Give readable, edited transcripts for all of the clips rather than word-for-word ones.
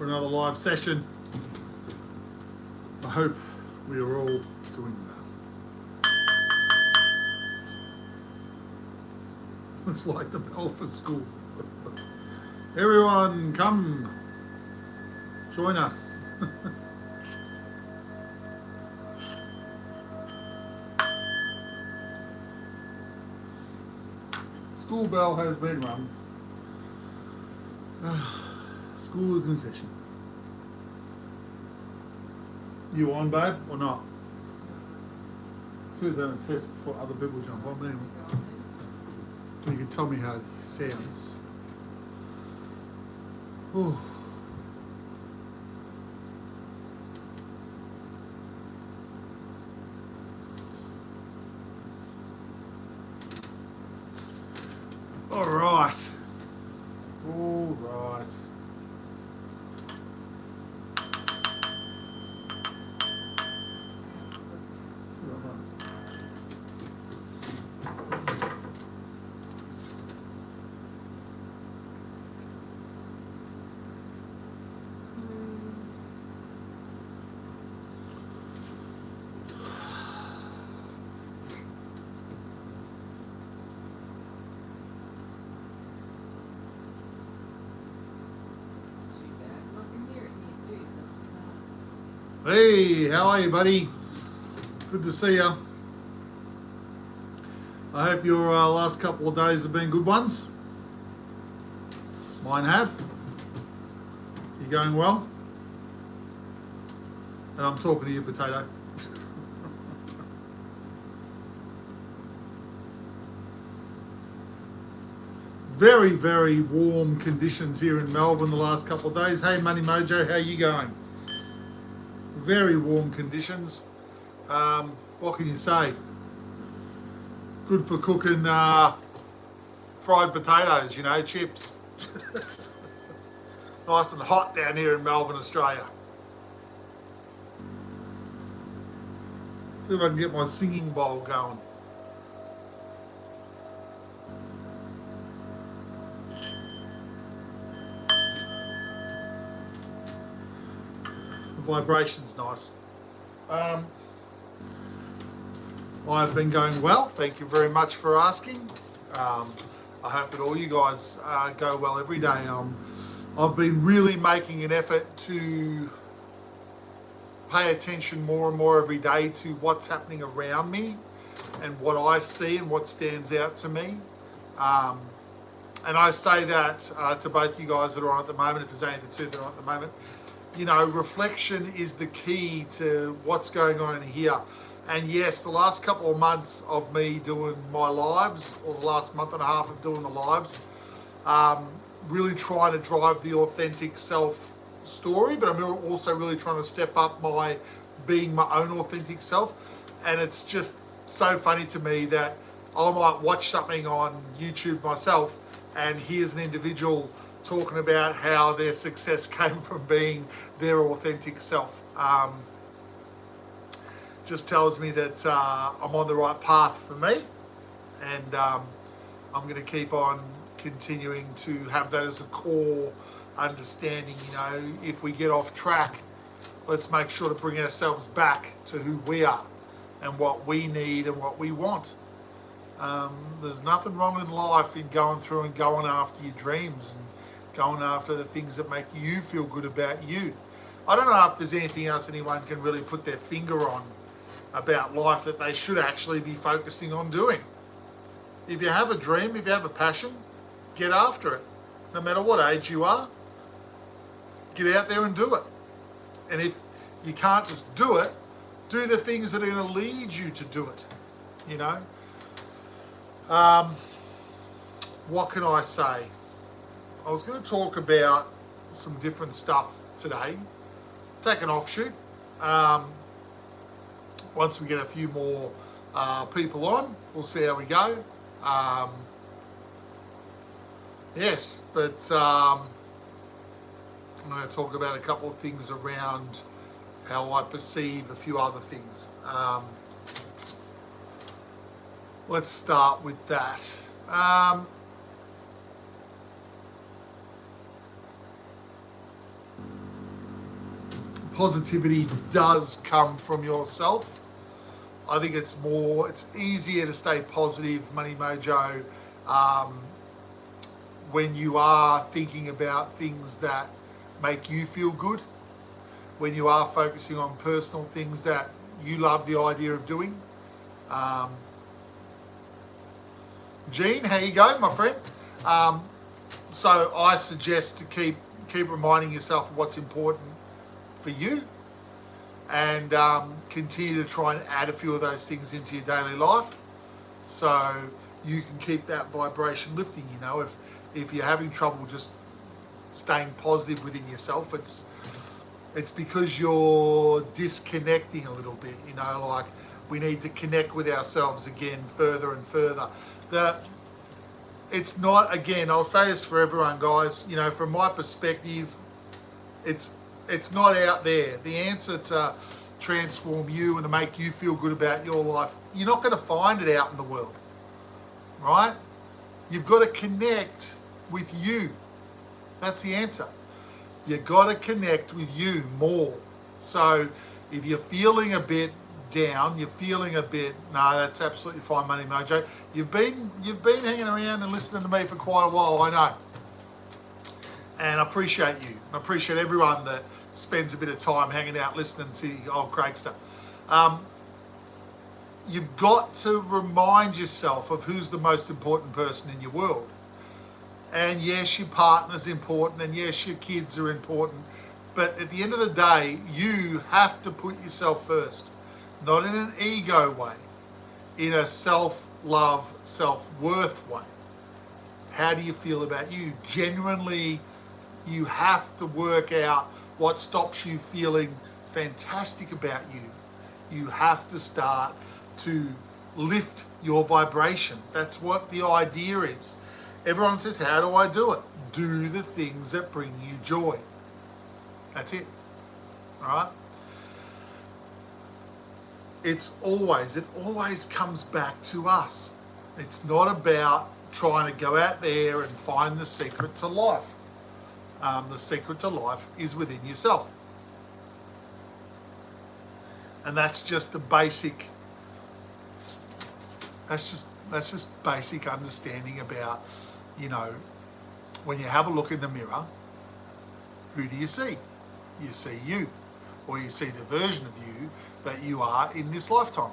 for another live session. I hope we are all doing well. It's like the bell for school. Everyone, come join us. School bell has been rung. School is in session. You on, babe, or not? Should have done a test before other people jump on, but anyway. You can tell me how it sounds. Ooh. All right. All right. Hey, how are you, buddy? Good to see you. I hope your last couple of days have been good ones. Mine have. You going well? And I'm talking to you, Potato. Very, very warm conditions here in Melbourne the last couple of days. Hey, Money Mojo, how you going? Very warm conditions. What can you say? Good for cooking fried potatoes, you know, chips. Nice and hot down here in Melbourne, Australia. See if I can get my singing bowl going. The vibration's nice. I've been going well. Thank you very much for asking. I hope that all you guys go well every day. I've been really making an effort to pay attention more and more every day to what's happening around me and what I see and what stands out to me. And I say that to both you guys that are on at the moment, if there's only the two that are on at the moment. You know, reflection is the key to what's going on in here. And yes, the last couple of months of me doing my lives, or the last month and a half of doing the lives, really trying to drive the authentic self story, but I'm also really trying to step up my being my own authentic self. And it's just so funny to me that I might watch something on YouTube myself and here's an individual talking about how their success came from being their authentic self. Just tells me that I'm on the right path for me, and I'm going to keep on continuing to have that as a core understanding. You know, if we get off track, let's make sure to bring ourselves back to who we are and what we need and what we want. There's nothing wrong in life in going through and going after your dreams and going after the things that make you feel good about you. I don't know if there's anything else anyone can really put their finger on about life that they should actually be focusing on doing. If you have a dream, if you have a passion, get after it. No matter what age you are, get out there and do it. And if you can't just do it, do the things that are going to lead you to do it, you know. What can I say? I was going to talk about some different stuff today. Take an offshoot. Once we get a few more people on, we'll see how we go. Yes, but I'm going to talk about a couple of things around how I perceive a few other things. Let's start with that. positivity does come from yourself. I think it's easier to stay positive, Money Mojo, when you are thinking about things that make you feel good, when you are focusing on personal things that you love the idea of doing. Gene, how you going, my friend? So I suggest to keep reminding yourself of what's important for you, and continue to try and add a few of those things into your daily life, so you can keep that vibration lifting. You know, if you're having trouble just staying positive within yourself, it's because you're disconnecting a little bit. You know, like, we need to connect with ourselves again further and further. It's not, again, I'll say this for everyone, guys, you know, from my perspective, it's not out there. The answer to transform you and to make you feel good about your life, you're not going to find it out in the world, right? You've got to connect with you. That's the answer. You've got to connect with you more. So if you're feeling a bit down, you're feeling a bit, no, that's absolutely fine, Money Mojo. You've been hanging around and listening to me for quite a while, I know. And I appreciate you. I appreciate everyone that spends a bit of time hanging out listening to old Craigster. You've got to remind yourself of who's the most important person in your world. And yes, your partner's important, and yes, your kids are important. But at the end of the day, you have to put yourself first. Not in an ego way, in a self-love, self-worth way. How do you feel about you? Genuinely, you have to work out what stops you feeling fantastic about you. You have to start to lift your vibration. That's what the idea is. Everyone says, how do I do it? Do the things that bring you joy. That's it. All right? It always comes back to us. It's not about trying to go out there and find the secret to life. The secret to life is within yourself. And that's just the basic, that's just basic understanding about, you know, when you have a look in the mirror, who do you see? You see you, or you see the version of you that you are in this lifetime.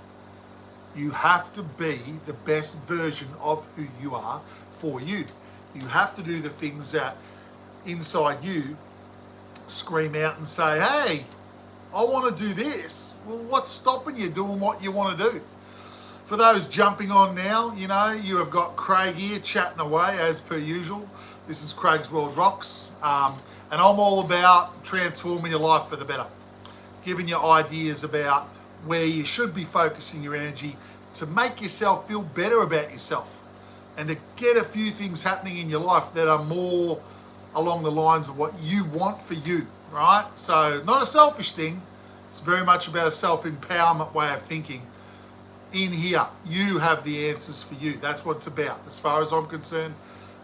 You have to be the best version of who you are for you. You have to do the things that inside you scream out and say, hey, I want to do this. Well, what's stopping you doing what you want to do? For those jumping on now, you know, you have got Craig here chatting away as per usual. This is Craigsworldrocks, and I'm all about transforming your life for the better, giving you ideas about where you should be focusing your energy to make yourself feel better about yourself, and to get a few things happening in your life that are more along the lines of what you want for you, right? So not a selfish thing. It's very much about a self-empowerment way of thinking. In here, you have the answers for you. That's what it's about. As far as I'm concerned,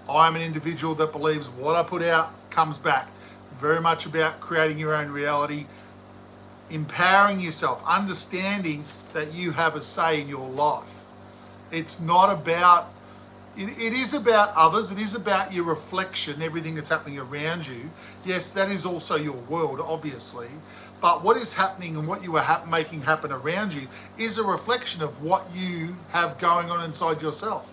I'm an individual that believes what I put out comes back. Very much about creating your own reality, empowering yourself, understanding that you have a say in your life. It's not about, it is about others. It is about your reflection, everything that's happening around you. Yes, that is also your world, obviously. But what is happening and what you are making happen around you is a reflection of what you have going on inside yourself.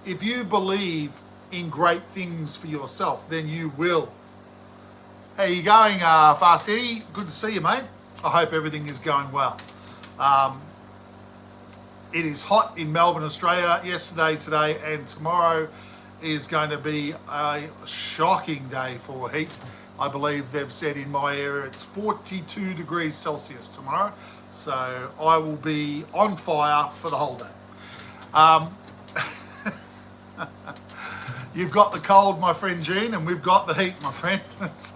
If you believe in great things for yourself, then you will. How you going, Fast Eddie? Good to see you, mate. I hope everything is going well. It is hot in Melbourne, Australia, yesterday, today, and tomorrow is going to be a shocking day for heat. I believe they've said in my area it's 42 degrees Celsius tomorrow. So I will be on fire for the whole day. You've got the cold, my friend Gene, and we've got the heat, my friend. It's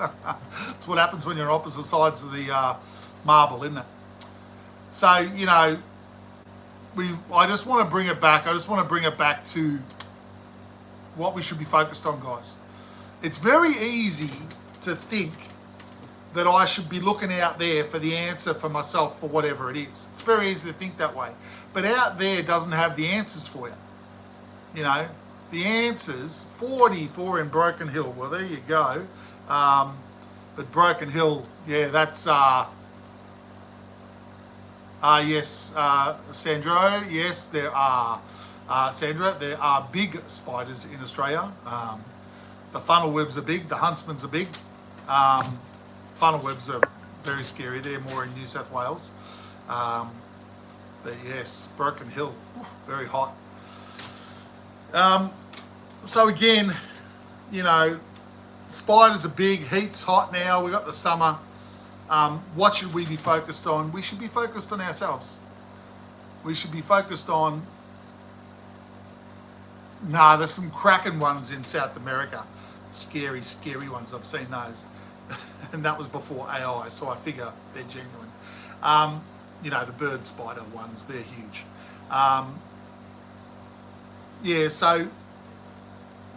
what happens when you're on opposite sides of the marble, isn't it? So, you know, I just want to bring it back. I just want to bring it back to what we should be focused on, guys. It's very easy to think that I should be looking out there for the answer for myself for whatever it is. It's very easy to think that way. But out there doesn't have the answers for you. You know, the answers, 44 in Broken Hill. Well, there you go. But Broken Hill, yeah, that's, yes, Sandro, yes, there are, Sandra, there are big spiders in Australia. The funnel webs are big, the huntsmans are big. Funnel webs are very scary. They're more in New South Wales. But yes, Broken Hill, very hot. So again, you know, spiders are big, heat's hot now, we've got the summer. What should we be focused on? We should be focused on ourselves. We should be focused on, there's some cracking ones in South America. Scary, scary ones, I've seen those. And that was before AI, so I figure they're genuine. You know, the bird spider ones, they're huge. Yeah, so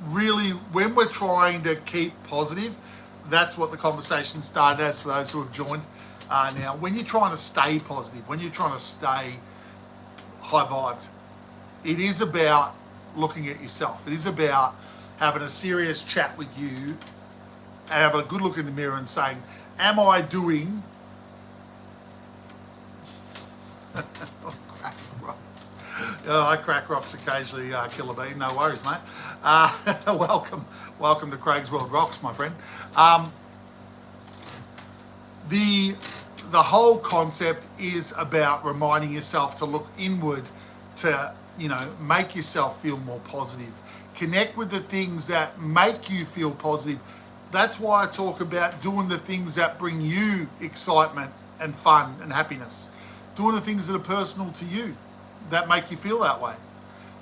really, when we're trying to keep positive, that's what the conversation started as for those who have joined. Now, when you're trying to stay positive, when you're trying to stay high vibed, it is about looking at yourself. It is about having a serious chat with you and having a good look in the mirror and saying, am I doing crack rocks? I crack rocks occasionally, Killer Bean. No worries, mate. Welcome to Craigsworldrocks, my friend. The whole concept is about reminding yourself to look inward, to, you know, make yourself feel more positive. Connect with the things that make you feel positive. That's why I talk about doing the things that bring you excitement and fun and happiness. Doing the things that are personal to you, that make you feel that way.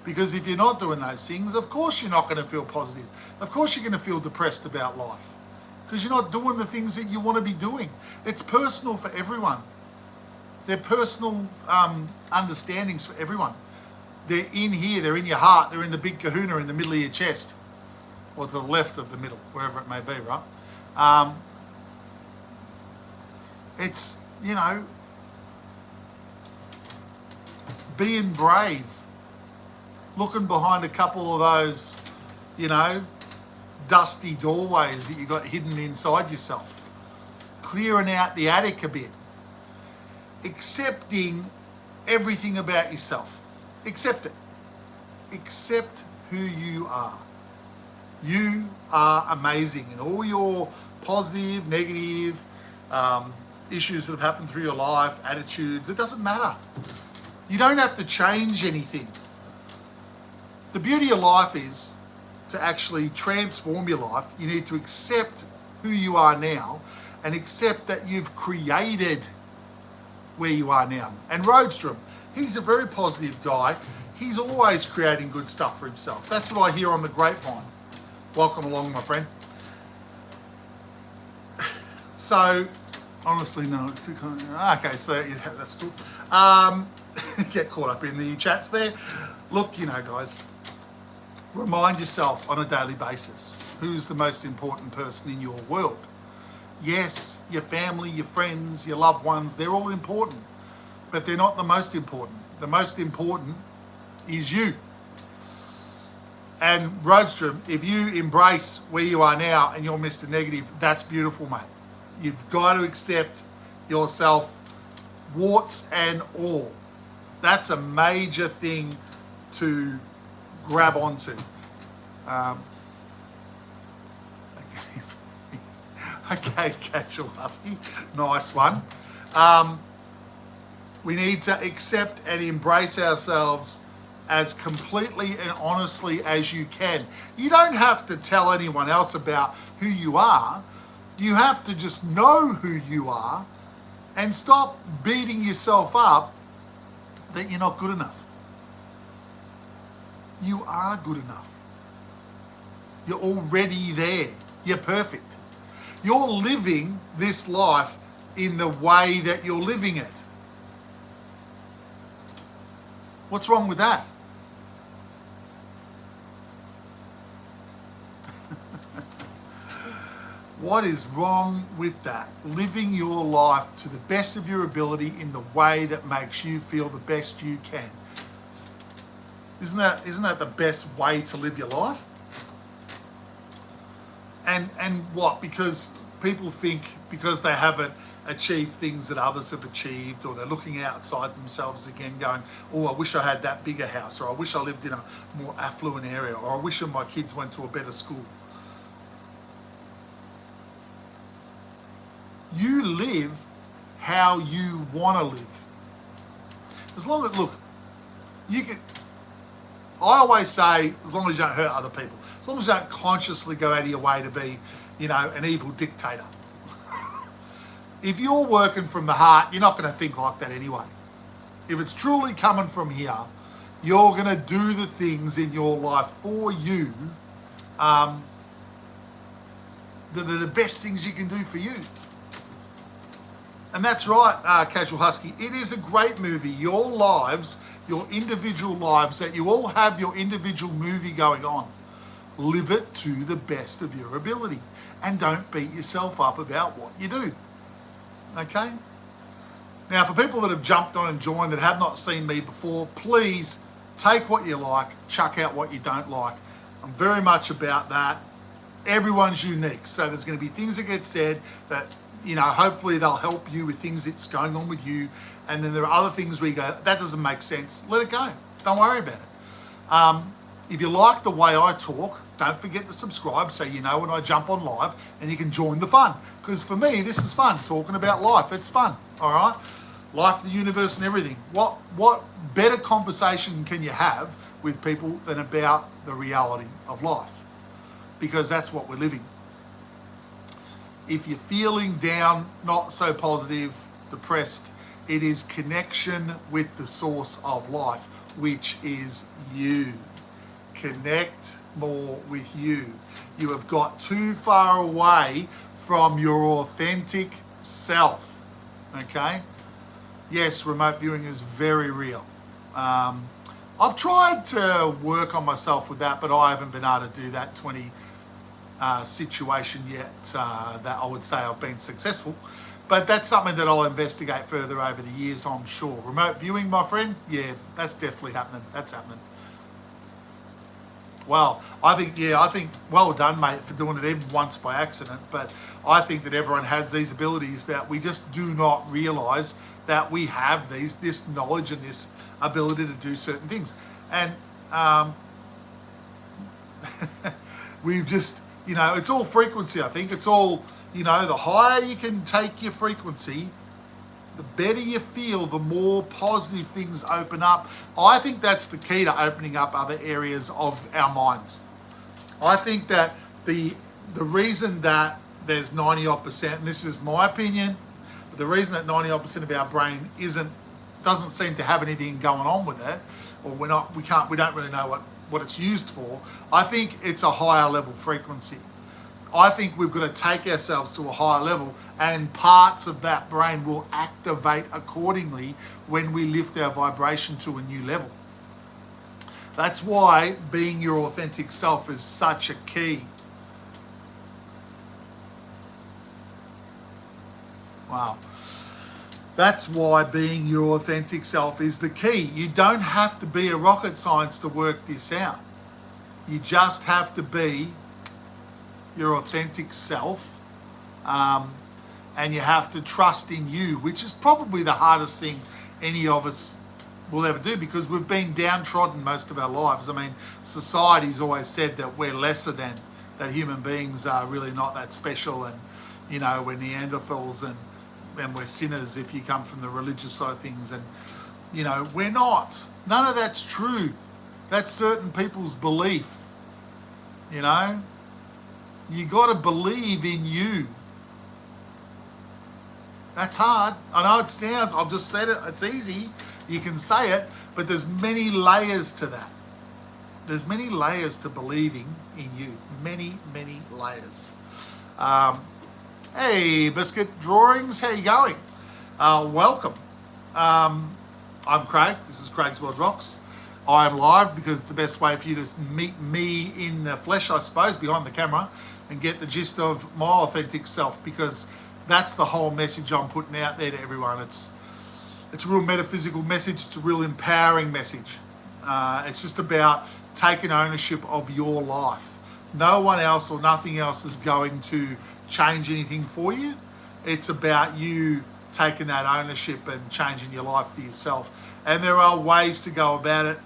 Because if you're not doing those things, of course you're not going to feel positive. Of course you're going to feel depressed about life. Because you're not doing the things that you want to be doing. It's personal for everyone. They're personal understandings for everyone. They're in here, they're in your heart, they're in the big kahuna in the middle of your chest. Or to the left of the middle, wherever it may be, right? It's, you know, being brave. Looking behind a couple of those, you know, dusty doorways that you got hidden inside yourself. Clearing out the attic a bit. Accepting everything about yourself. Accept it. Accept who you are. You are amazing, and all your positive, negative issues that have happened through your life, attitudes, it doesn't matter. You don't have to change anything. The beauty of life is to actually transform your life. You need to accept who you are now and accept that you've created where you are now. And Roadstrom, he's a very positive guy. He's always creating good stuff for himself. That's what I hear on the grapevine. Welcome along, my friend. So, honestly, no. Okay, so yeah, that's cool. Get caught up in the chats there. Look, you know, guys, remind yourself on a daily basis who's the most important person in your world. Yes, your family, your friends, your loved ones, they're all important, but they're not the most important. The most important is you. And Roadstrom, if you embrace where you are now and you're Mr. Negative, that's beautiful, mate. You've got to accept yourself, warts and all. That's a major thing to grab onto. Okay, Casual Husky, nice one. We need to accept and embrace ourselves as completely and honestly as you can. You don't have to tell anyone else about who you are. You have to just know who you are and stop beating yourself up that you're not good enough. You are good enough. You're already there. You're perfect. You're living this life in the way that you're living it. What's wrong with that? What is wrong with that? Living your life to the best of your ability in the way that makes you feel the best you can. Isn't that the best way to live your life? And what? Because people think because they haven't achieved things that others have achieved, or they're looking outside themselves again going, oh, I wish I had that bigger house, or I wish I lived in a more affluent area, or I wish my kids went to a better school. You live how you want to live. As long as, look, you can, I always say, as long as you don't hurt other people, as long as you don't consciously go out of your way to be, an evil dictator. If you're working from the heart, you're not going to think like that anyway. If it's truly coming from here, you're going to do the things in your life for you that are the best things you can do for you. And that's right, Casual Husky. It is a great movie. Your lives, your individual lives, that you all have your individual movie going on. Live it to the best of your ability. And don't beat yourself up about what you do. Okay? Now, for people that have jumped on and joined that have not seen me before, please take what you like, chuck out what you don't like. I'm very much about that. Everyone's unique. So there's going to be things that get said that, hopefully they'll help you with things that's going on with you. And then there are other things where you go, that doesn't make sense. Let it go. Don't worry about it. If you like the way I talk, don't forget to subscribe so you know when I jump on live and you can join the fun. Because for me, this is fun. Talking about life, it's fun. All right? Life, the universe, and everything. What better conversation can you have with people than about the reality of life? Because that's what we're living. If you're feeling down, not so positive, depressed, it is connection with the source of life, which is you. Connect more with you. You have got too far away from your authentic self. Okay? Yes, remote viewing is very real. I've tried to work on myself with that, but I haven't been able to do that 20 situation yet that I would say I've been successful. But that's something that I'll investigate further over the years, I'm sure. Remote viewing, my friend? Yeah, that's definitely happening. That's happening. Well, I think well done, mate, for doing it even once by accident. But I think that everyone has these abilities that we just do not realise that we have this knowledge and this ability to do certain things. And we've just, it's all frequency, I think. It's all, the higher you can take your frequency, the better you feel, the more positive things open up. I think that's the key to opening up other areas of our minds. I think that the reason that there's 90-odd%, and this is my opinion, but the reason that 90-odd% of our brain doesn't seem to have anything going on with it, or we don't really know what it's used for, I think it's a higher level frequency. I think we've got to take ourselves to a higher level, and parts of that brain will activate accordingly when we lift our vibration to a new level. That's why being your authentic self is such a key. Wow. That's why being your authentic self is the key. You don't have to be a rocket science to work this out. You just have to be your authentic self, and you have to trust in you, which is probably the hardest thing any of us will ever do, because we've been downtrodden most of our lives. I mean, society's always said that we're lesser than, that human beings are really not that special, and we're Neanderthals, and we're sinners if you come from the religious side of things, and we're not. None of that's true. That's certain people's belief. You got to believe in you. That's hard. I know it sounds, I've just said it, it's easy. You can say it, but there's many layers to that. There's many layers to believing in you. Many, many layers. Hey, Biscuit Drawings, how you going? Welcome. I'm Craig. This is Craigsworldrocks. I am live because it's the best way for you to meet me in the flesh, I suppose, behind the camera. and get the gist of my authentic self, because that's the whole message I'm putting out there to everyone. It's a real metaphysical message. It's a real empowering message. It's just about taking ownership of your life. No one else or nothing else is going to change anything for you. It's about you taking that ownership and changing your life for yourself. And there are ways to go about it.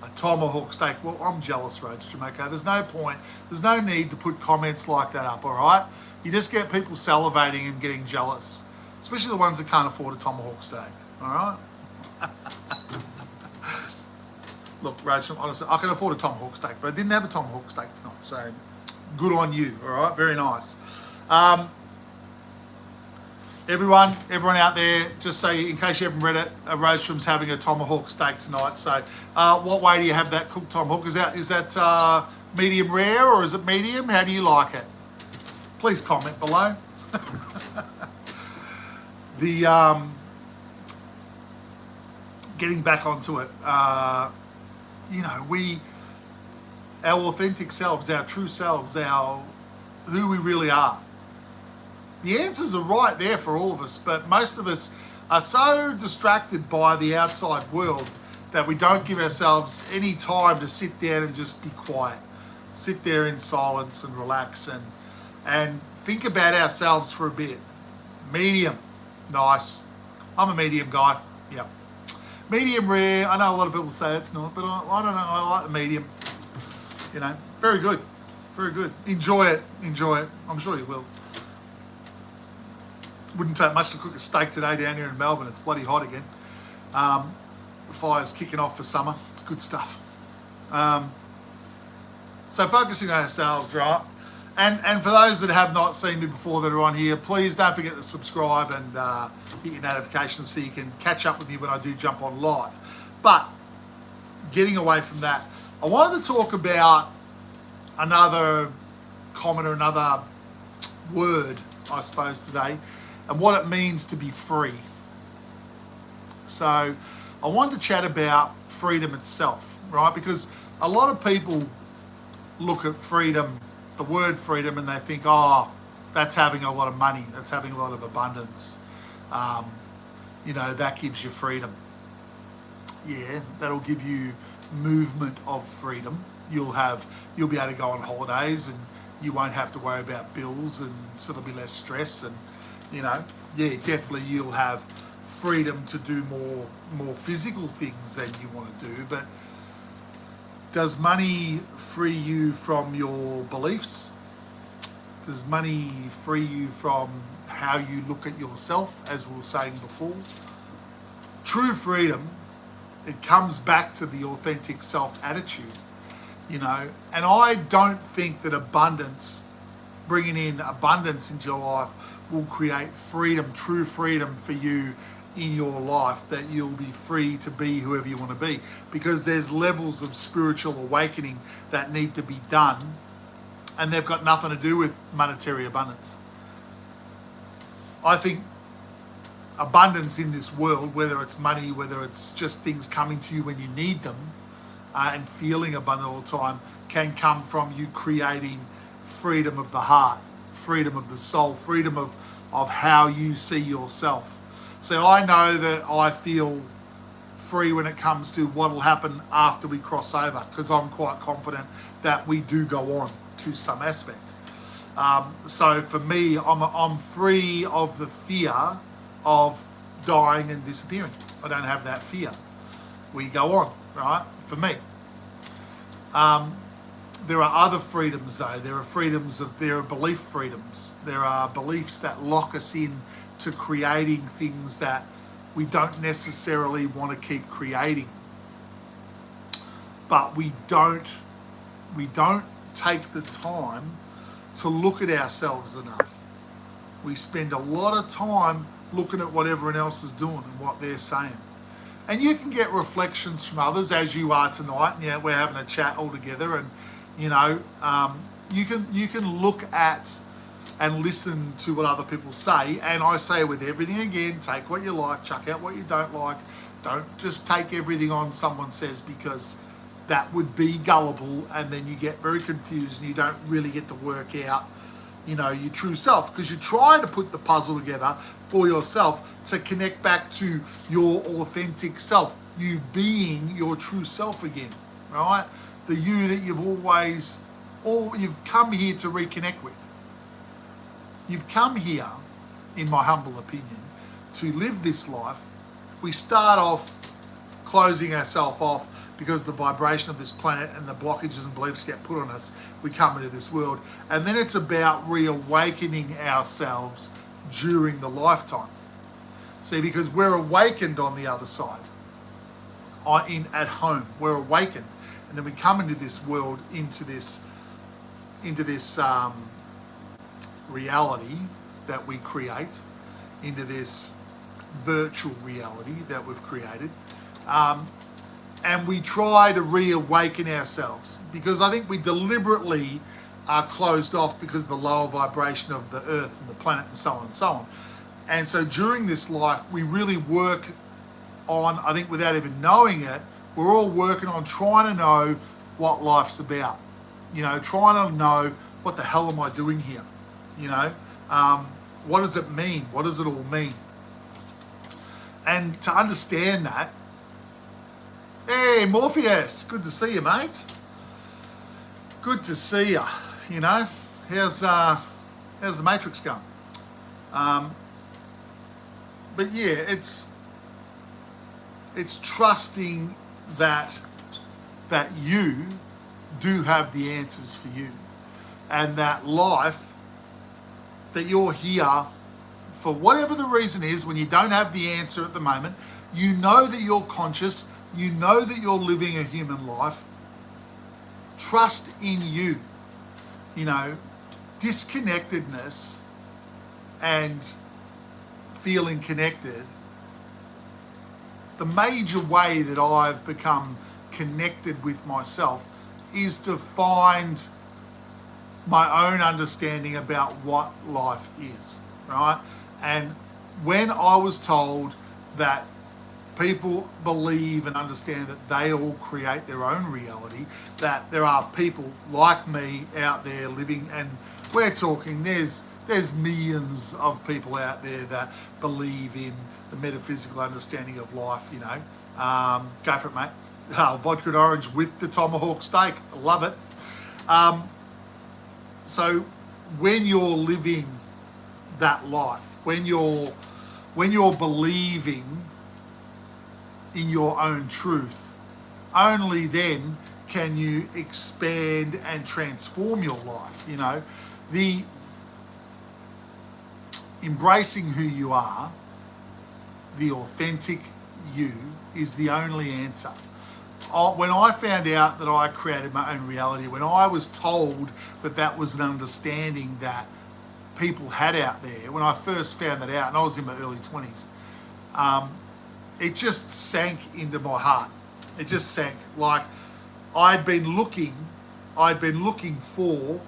A tomahawk steak. Well, I'm jealous, Roadstrom, okay? There's no point. There's no need to put comments like that up, all right? You just get people salivating and getting jealous, especially the ones that can't afford a tomahawk steak, all right? Look, Roadstrom, honestly, I can afford a tomahawk steak, but I didn't have a tomahawk steak tonight, so good on you, all right? Very nice. Everyone out there, just so in case you haven't read it, Roadstrom's having a tomahawk steak tonight. So what way do you have that cooked tomahawk? Is that medium rare or is it medium? How do you like it? Please comment below. Getting back onto it, you know, our authentic selves, our true selves, who we really are. The answers are right there for all of us, but most of us are so distracted by the outside world that we don't give ourselves any time to sit down and just be quiet. Sit there in silence and relax and think about ourselves for a bit. Medium, nice. I'm a medium guy, yep. Medium rare, I know a lot of people say it's not, but I don't know, I like the medium. You know, very good, very good. Enjoy it. I'm sure you will. Wouldn't take much to cook a steak today down here in Melbourne. It's bloody hot again. The fire's kicking off for summer. It's good stuff. So focusing on ourselves, right? And for those that have not seen me before that are on here, please don't forget to subscribe and hit your notifications so you can catch up with me when I do jump on live. But getting away from that, I wanted to talk about another comment or another word, I suppose, today, and what it means to be free. So I wanted to chat about freedom itself, right? Because a lot of people look at freedom, the word freedom, and they think, oh, that's having a lot of money, that's having a lot of abundance. You know, that gives you freedom. Yeah, that'll give you movement of freedom. You'll be able to go on holidays and you won't have to worry about bills, and so there'll be less stress, and you know, yeah, definitely you'll have freedom to do more physical things than you want to do. But does money free you from your beliefs? Does money free you from how you look at yourself, as we were saying before? True freedom, it comes back to the authentic self attitude, you know. And I don't think that bringing in abundance into your life will create freedom, true freedom for you in your life, that you'll be free to be whoever you want to be, because there's levels of spiritual awakening that need to be done, and they've got nothing to do with monetary abundance. I think abundance in this world, whether it's money, whether it's just things coming to you when you need them, and feeling abundant all the time, can come from you creating freedom of the heart, freedom of the soul, freedom of how you see yourself. So I know that I feel free when it comes to what will happen after we cross over, because I'm quite confident that we do go on to some aspect. So for me, I'm free of the fear of dying and disappearing. I don't have that fear. We go on, right? For me. There are other freedoms though. There are belief freedoms. There are beliefs that lock us in to creating things that we don't necessarily want to keep creating. But we don't take the time to look at ourselves enough. We spend a lot of time looking at what everyone else is doing and what they're saying. And you can get reflections from others, as you are tonight. Yeah, we're having a chat all together, and you know, you can look at and listen to what other people say. And I say with everything again, take what you like, chuck out what you don't like. Don't just take everything on someone says, because that would be gullible, and then you get very confused and you don't really get to work out, you know, your true self, because you're trying to put the puzzle together for yourself to connect back to your authentic self, you being your true self again, right? The you that you've come here to reconnect with. You've come here, in my humble opinion, to live this life. We start off closing ourselves off because the vibration of this planet and the blockages and beliefs get put on us. We come into this world, and then it's about reawakening ourselves during the lifetime. See, because we're awakened on the other side, at home, we're awakened, and then we come into this world, into this reality that we create, into this virtual reality that we've created, and we try to reawaken ourselves, because I think we deliberately are closed off because of the lower vibration of the earth and the planet and so on and so on. And so during this life, we really work on, I think without even knowing it, we're all working on trying to know what life's about. You know, trying to know, what the hell am I doing here? You know, what does it mean? What does it all mean? And to understand that, hey, Morpheus, good to see you, mate. Good to see you. You know, how's the Matrix going? But yeah, it's trusting that you do have the answers for you, and that life, that you're here for whatever the reason is. When you don't have the answer at the moment, you know that you're conscious, you know that you're living a human life. Trust in you. You know, disconnectedness and feeling connected, the major way that I've become connected with myself is to find my own understanding about what life is, right? And when I was told that people believe and understand that they all create their own reality, that there are people like me out there living, and we're talking, there's millions of people out there that believe in the metaphysical understanding of life, you know. Go for it, mate. Vodka and orange with the tomahawk steak. I love it. So when you're living that life, when you're believing in your own truth, only then can you expand and transform your life. You know, the embracing who you are, the authentic you, is the only answer. When I found out that I created my own reality, when I was told that that was an understanding that people had out there, when I first found that out, and I was in my early 20s, it just sank into my heart. It just sank. Like, I'd been looking for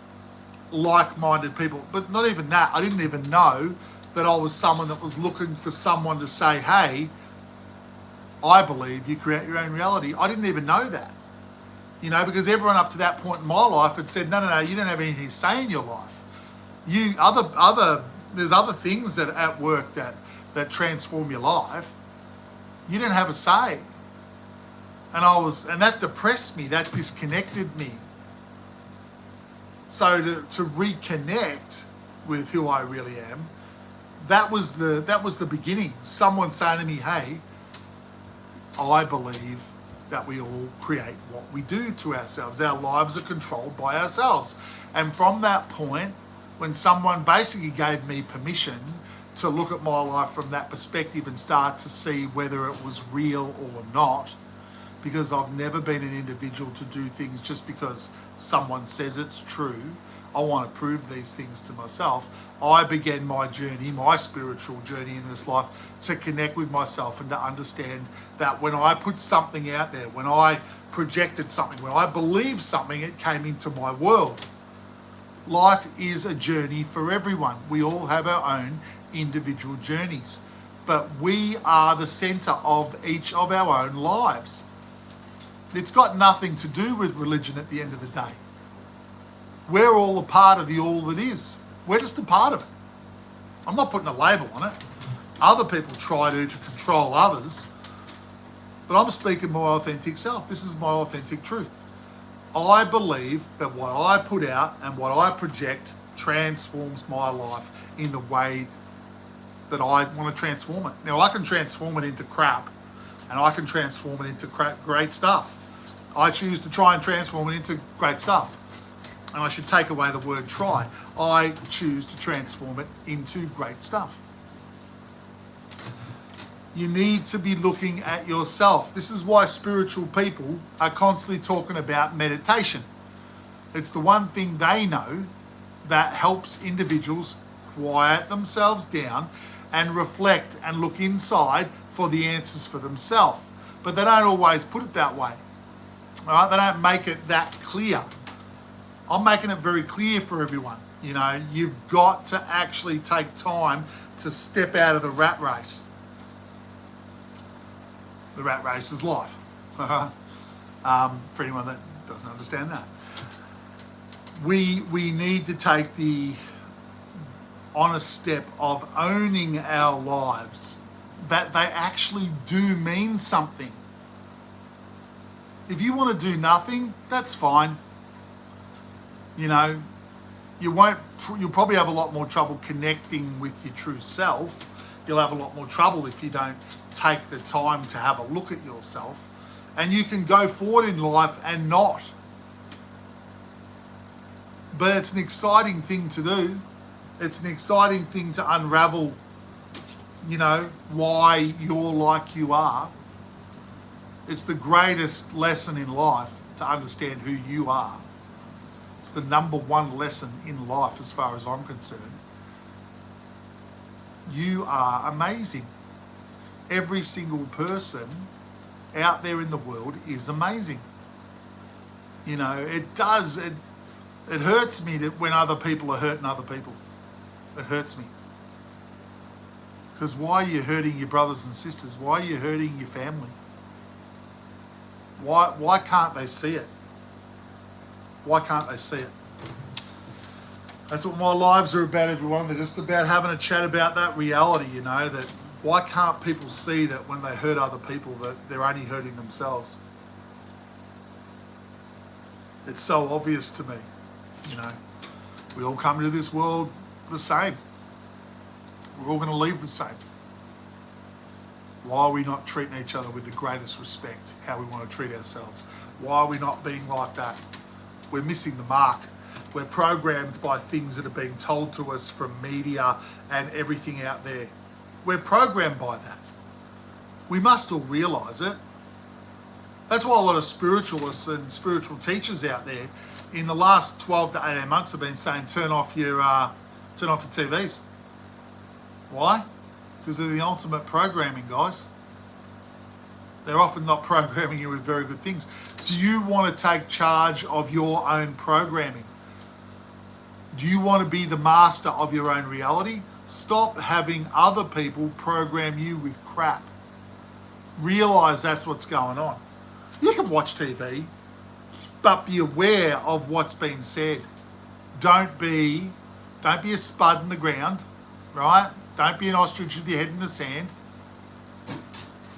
like-minded people, but not even that. I didn't even know that I was someone that was looking for someone to say, hey, I believe you create your own reality. I didn't even know that, you know, because everyone up to that point in my life had said, no, you don't have anything to say in your life. There's other things that at work that transform your life. You didn't have a say. And that depressed me, that disconnected me. So to reconnect with who I really am, that was the beginning. Someone saying to me, hey, I believe that we all create what we do to ourselves. Our lives are controlled by ourselves. And from that point, when someone basically gave me permission to look at my life from that perspective and start to see whether it was real or not, because I've never been an individual to do things just because someone says it's true. I want to prove these things to myself. I began my journey, my spiritual journey in this life, to connect with myself and to understand that when I put something out there, when I projected something, when I believed something, it came into my world. Life is a journey for everyone. We all have our own individual journeys, but we are the center of each of our own lives. It's got nothing to do with religion at the end of the day. We're all a part of the all that is. We're just a part of it. I'm not putting a label on it. Other people try to control others, but I'm speaking my authentic self. This is my authentic truth. I believe that what I put out and what I project transforms my life in the way that I want to transform it. Now, I can transform it into crap, and I can transform it into great stuff. I choose to try and transform it into great stuff. And I should take away the word try. I choose to transform it into great stuff. You need to be looking at yourself. This is why spiritual people are constantly talking about meditation. It's the one thing they know that helps individuals quiet themselves down and reflect and look inside for the answers for themselves. But they don't always put it that way. All right? They don't make it that clear. I'm making it very clear for everyone. You know, you've got to actually take time to step out of the rat race. The rat race is life. For anyone that doesn't understand that. We need to take the honest step of owning our lives, that they actually do mean something. If you want to do nothing, that's fine. You know, you'll probably have a lot more trouble connecting with your true self. You'll have a lot more trouble if you don't take the time to have a look at yourself. And you can go forward in life and not. But it's an exciting thing to do. It's an exciting thing to unravel, you know, why you're like you are. It's the greatest lesson in life to understand who you are. It's the number one lesson in life as far as I'm concerned. You are amazing. Every single person out there in the world is amazing. You know, it hurts me that when other people are hurting other people. It hurts me. Because why are you hurting your brothers and sisters? Why are you hurting your family? Why can't they see it? Why can't they see it? That's what my lives are about, everyone. They're just about having a chat about that reality, you know, that why can't people see that when they hurt other people that they're only hurting themselves? It's so obvious to me, you know. We all come into this world the same. We're all going to leave the same. Why are we not treating each other with the greatest respect, how we want to treat ourselves? Why are we not being like that? We're missing the mark. We're programmed by things that are being told to us from media and everything out there. We're programmed by that. We must all realise it. That's why a lot of spiritualists and spiritual teachers out there in the last 12 to 18 months have been saying turn off your TVs. Why? Because they're the ultimate programming, guys. They're often not programming you with very good things. Do you want to take charge of your own programming? Do you want to be the master of your own reality? Stop having other people program you with crap. Realise that's what's going on. You can watch TV, but be aware of what's been said. Don't be a spud in the ground, right? Don't be an ostrich with your head in the sand.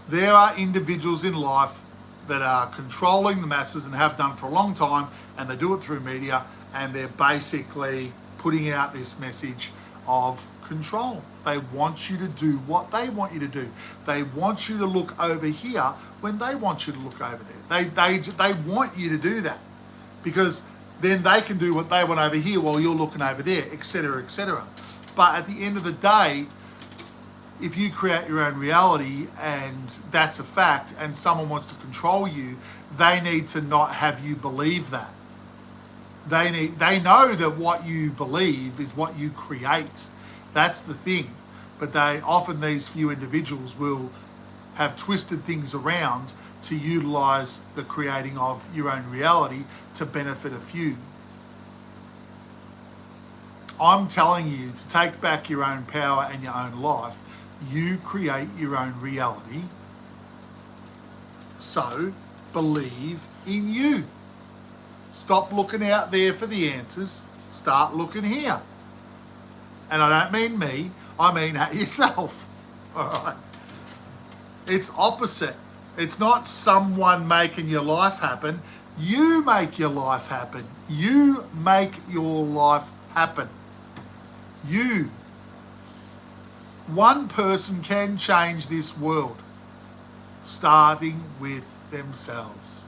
There are individuals in life that are controlling the masses and have done for a long time, and they do it through media, and they're basically putting out this message of control. They want you to do what they want you to do. They want you to look over here when they want you to look over there. They want you to do that because then they can do what they want over here while you're looking over there, etc., etc. But at the end of the day, if you create your own reality and that's a fact and someone wants to control you, they need to not have you believe that. They know that what you believe is what you create. That's the thing. But these few individuals will have twisted things around to utilize the creating of your own reality to benefit a few. I'm telling you to take back your own power and your own life. You create your own reality. So believe in you. Stop looking out there for the answers. Start looking here. And I don't mean me, I mean at yourself. All right. It's opposite. It's not someone making your life happen. You make your life happen. You make your life happen. You. One person can change this world, starting with themselves.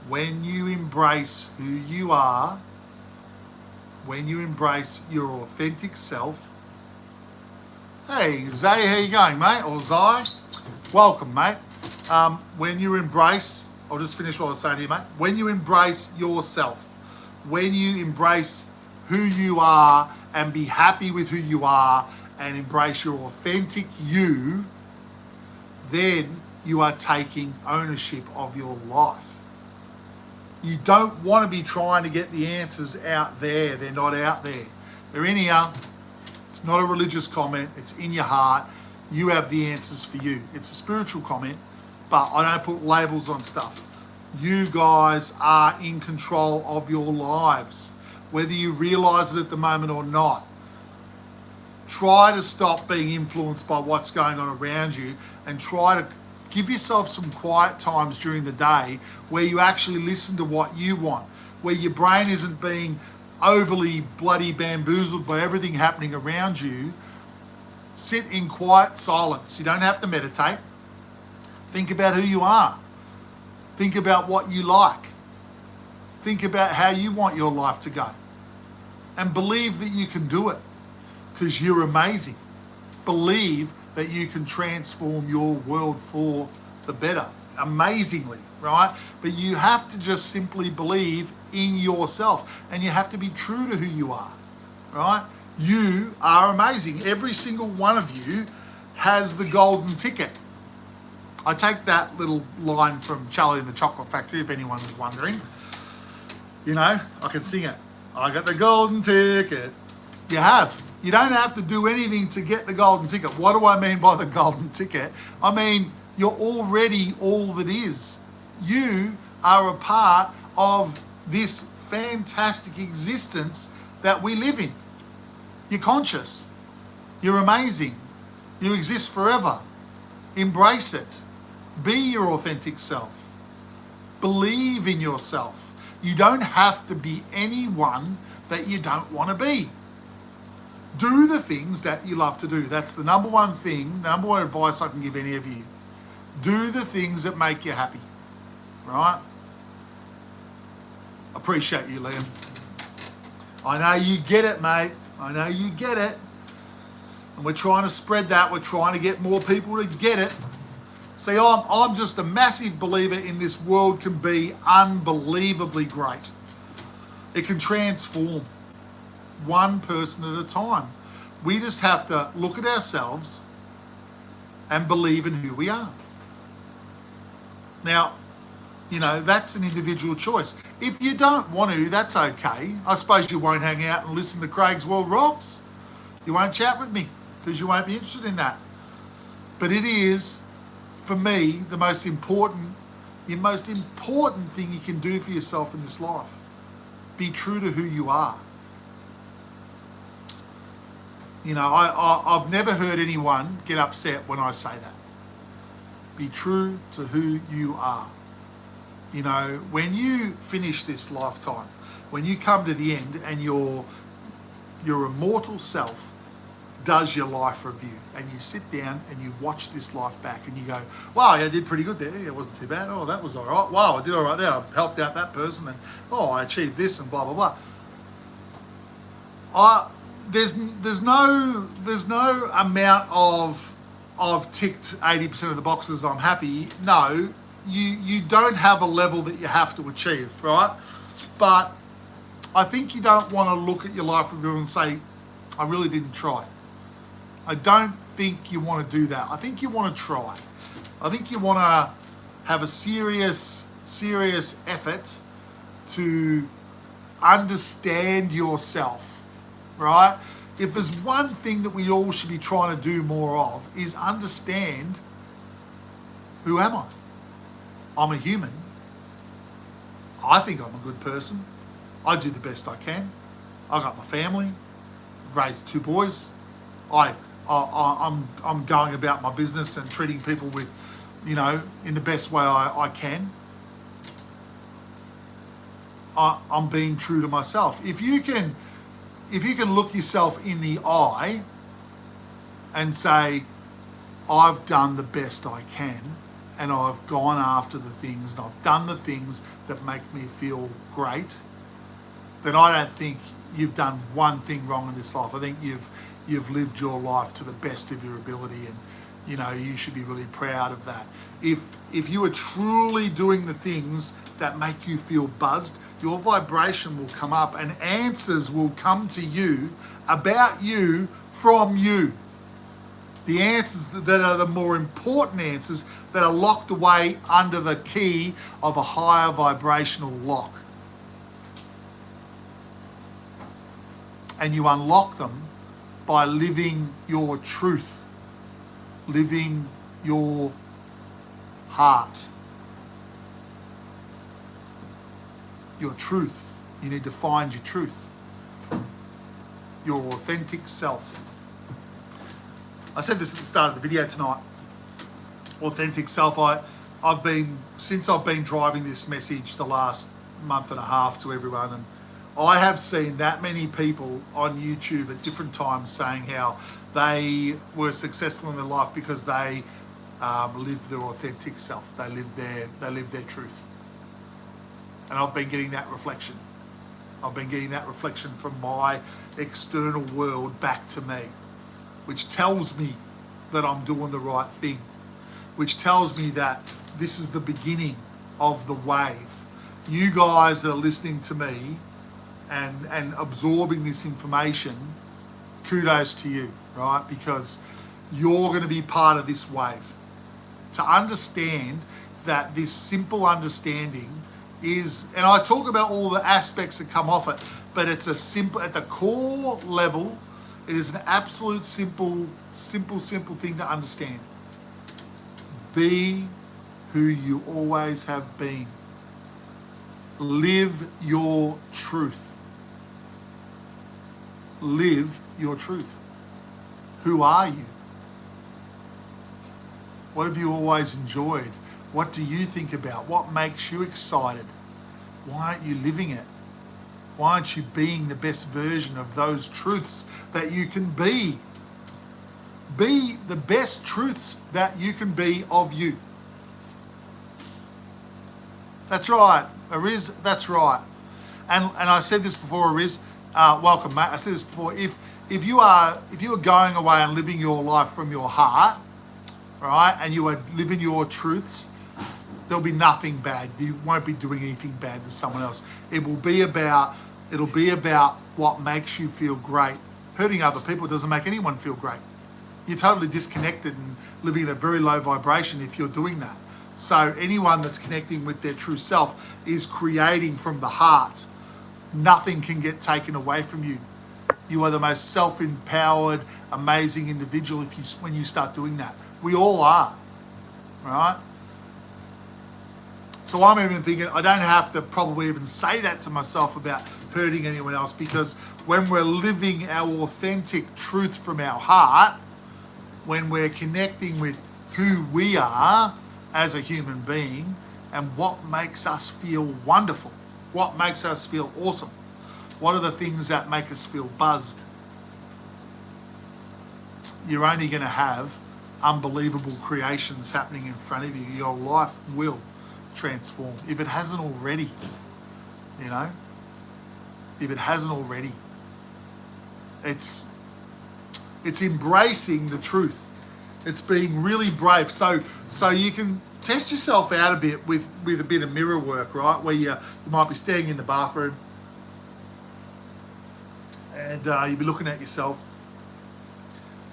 When you embrace who you are, when you embrace your authentic self. Hey, Zay, how you going, mate? Or Zai? Welcome, mate. When you embrace, I'll just finish what I was saying here, mate. When you embrace yourself, when you embrace who you are and be happy with who you are and embrace your authentic you, then you are taking ownership of your life. You don't want to be trying to get the answers out there. They're not out there. They're in here. It's not a religious comment. It's in your heart. You have the answers for you. It's a spiritual comment, but I don't put labels on stuff. You guys are in control of your lives, whether you realize it at the moment or not. Try to stop being influenced by what's going on around you and try to give yourself some quiet times during the day where you actually listen to what you want, where your brain isn't being overly bloody bamboozled by everything happening around you. Sit in quiet silence. You don't have to meditate. Think about who you are. Think about what you like. Think about how you want your life to go. And believe that you can do it, because you're amazing. Believe that you can transform your world for the better, amazingly, right? But you have to just simply believe in yourself, and you have to be true to who you are, right? You are amazing. Every single one of you has the golden ticket. I take that little line from Charlie and the Chocolate Factory, if anyone's wondering. You know, I can sing it. I got the golden ticket. You have. You don't have to do anything to get the golden ticket. What do I mean by the golden ticket? I mean, you're already all that is. You are a part of this fantastic existence that we live in. You're conscious. You're amazing. You exist forever. Embrace it. Be your authentic self. Believe in yourself. You don't have to be anyone that you don't want to be. Do the things that you love to do. That's the number one thing, number one advice I can give any of you. Do the things that make you happy, right? Appreciate you, Liam. I know you get it, mate. I know you get it. And we're trying to spread that. We're trying to get more people to get it. See, I'm just a massive believer in this world can be unbelievably great. It can transform. One person at a time. We just have to look at ourselves and believe in who we are. Now, you know, that's an individual choice. If you don't want to, that's okay. I suppose you won't hang out and listen to Craigsworldrocks. You won't chat with me because you won't be interested in that. But it is, for me, the most important thing you can do for yourself in this life. Be true to who you are. You know, I've never heard anyone get upset when I say that. Be true to who you are. You know, when you finish this lifetime, when you come to the end and your immortal self does your life review and you sit down and you watch this life back and you go, wow, I did pretty good there. It wasn't too bad. Oh, that was all right. Wow, I did all right there. I helped out that person and, oh, I achieved this and blah, blah, blah. There's no amount of I've ticked 80% of the boxes, I'm happy. No, you don't have a level that you have to achieve, right? But I think you don't want to look at your life review and say, I really didn't try. I don't think you want to do that. I think you want to try. I think you want to have a serious effort to understand yourself. Right? If there's one thing that we all should be trying to do more of is understand, who am I? I'm a human. I think I'm a good person. I do the best I can. I got my family, raised 2 boys. I'm going about my business and treating people with, in the best way I can. I'm being true to myself. If you can look yourself in the eye and say, I've done the best I can, and I've gone after the things, and I've done the things that make me feel great, then I don't think you've done one thing wrong in this life. I think you've lived your life to the best of your ability, and you should be really proud of that. If you are truly doing the things that make you feel buzzed, your vibration will come up and answers will come to you about you from you. The answers that are the more important answers that are locked away under the key of a higher vibrational lock. And you unlock them by living your truth, living your heart, your truth. You need to find your truth, your authentic self. I said this at the start of the video tonight. Authentic self. Since I've been driving this message the last month and a half to everyone, and I have seen that many people on YouTube at different times saying how they were successful in their life because they lived their authentic self. They lived their truth. And I've been getting that reflection. I've been getting that reflection from my external world back to me, which tells me that I'm doing the right thing, which tells me that this is the beginning of the wave. You guys that are listening to me and absorbing this information, kudos to you, right? Because you're going to be part of this wave. To understand that this simple understanding is, and I talk about all the aspects that come off it, but it's a simple, at the core level, it is an absolute simple thing to understand. Be who you always have been. Live your truth. Live your truth. Who are you? What have you always enjoyed? What do you think about? What makes you excited? Why aren't you living it? Why aren't you being the best version of those truths that you can be? Be the best truths that you can be of you. That's right, Ariz, that's right. And I said this before, Ariz, welcome, mate. I said this before. If you are going away and living your life from your heart, right, and you are living your truths, there'll be nothing bad. You won't be doing anything bad to someone else. It'll be about what makes you feel great. Hurting other people doesn't make anyone feel great. You're totally disconnected and living at a very low vibration if you're doing that. So anyone that's connecting with their true self is creating from the heart. Nothing can get taken away from you. You are the most self-empowered, amazing individual when you start doing that. We all are, right? So I'm even thinking I don't have to probably even say that to myself about hurting anyone else, because when we're living our authentic truth from our heart, when we're connecting with who we are as a human being and what makes us feel wonderful, what makes us feel awesome, what are the things that make us feel buzzed, you're only going to have unbelievable creations happening in front of you. Your life will transform if it hasn't already, if it hasn't already. It's embracing the truth. It's being really brave. So you can test yourself out a bit with a bit of mirror work, right? Where you might be standing in the bathroom and you'll be looking at yourself.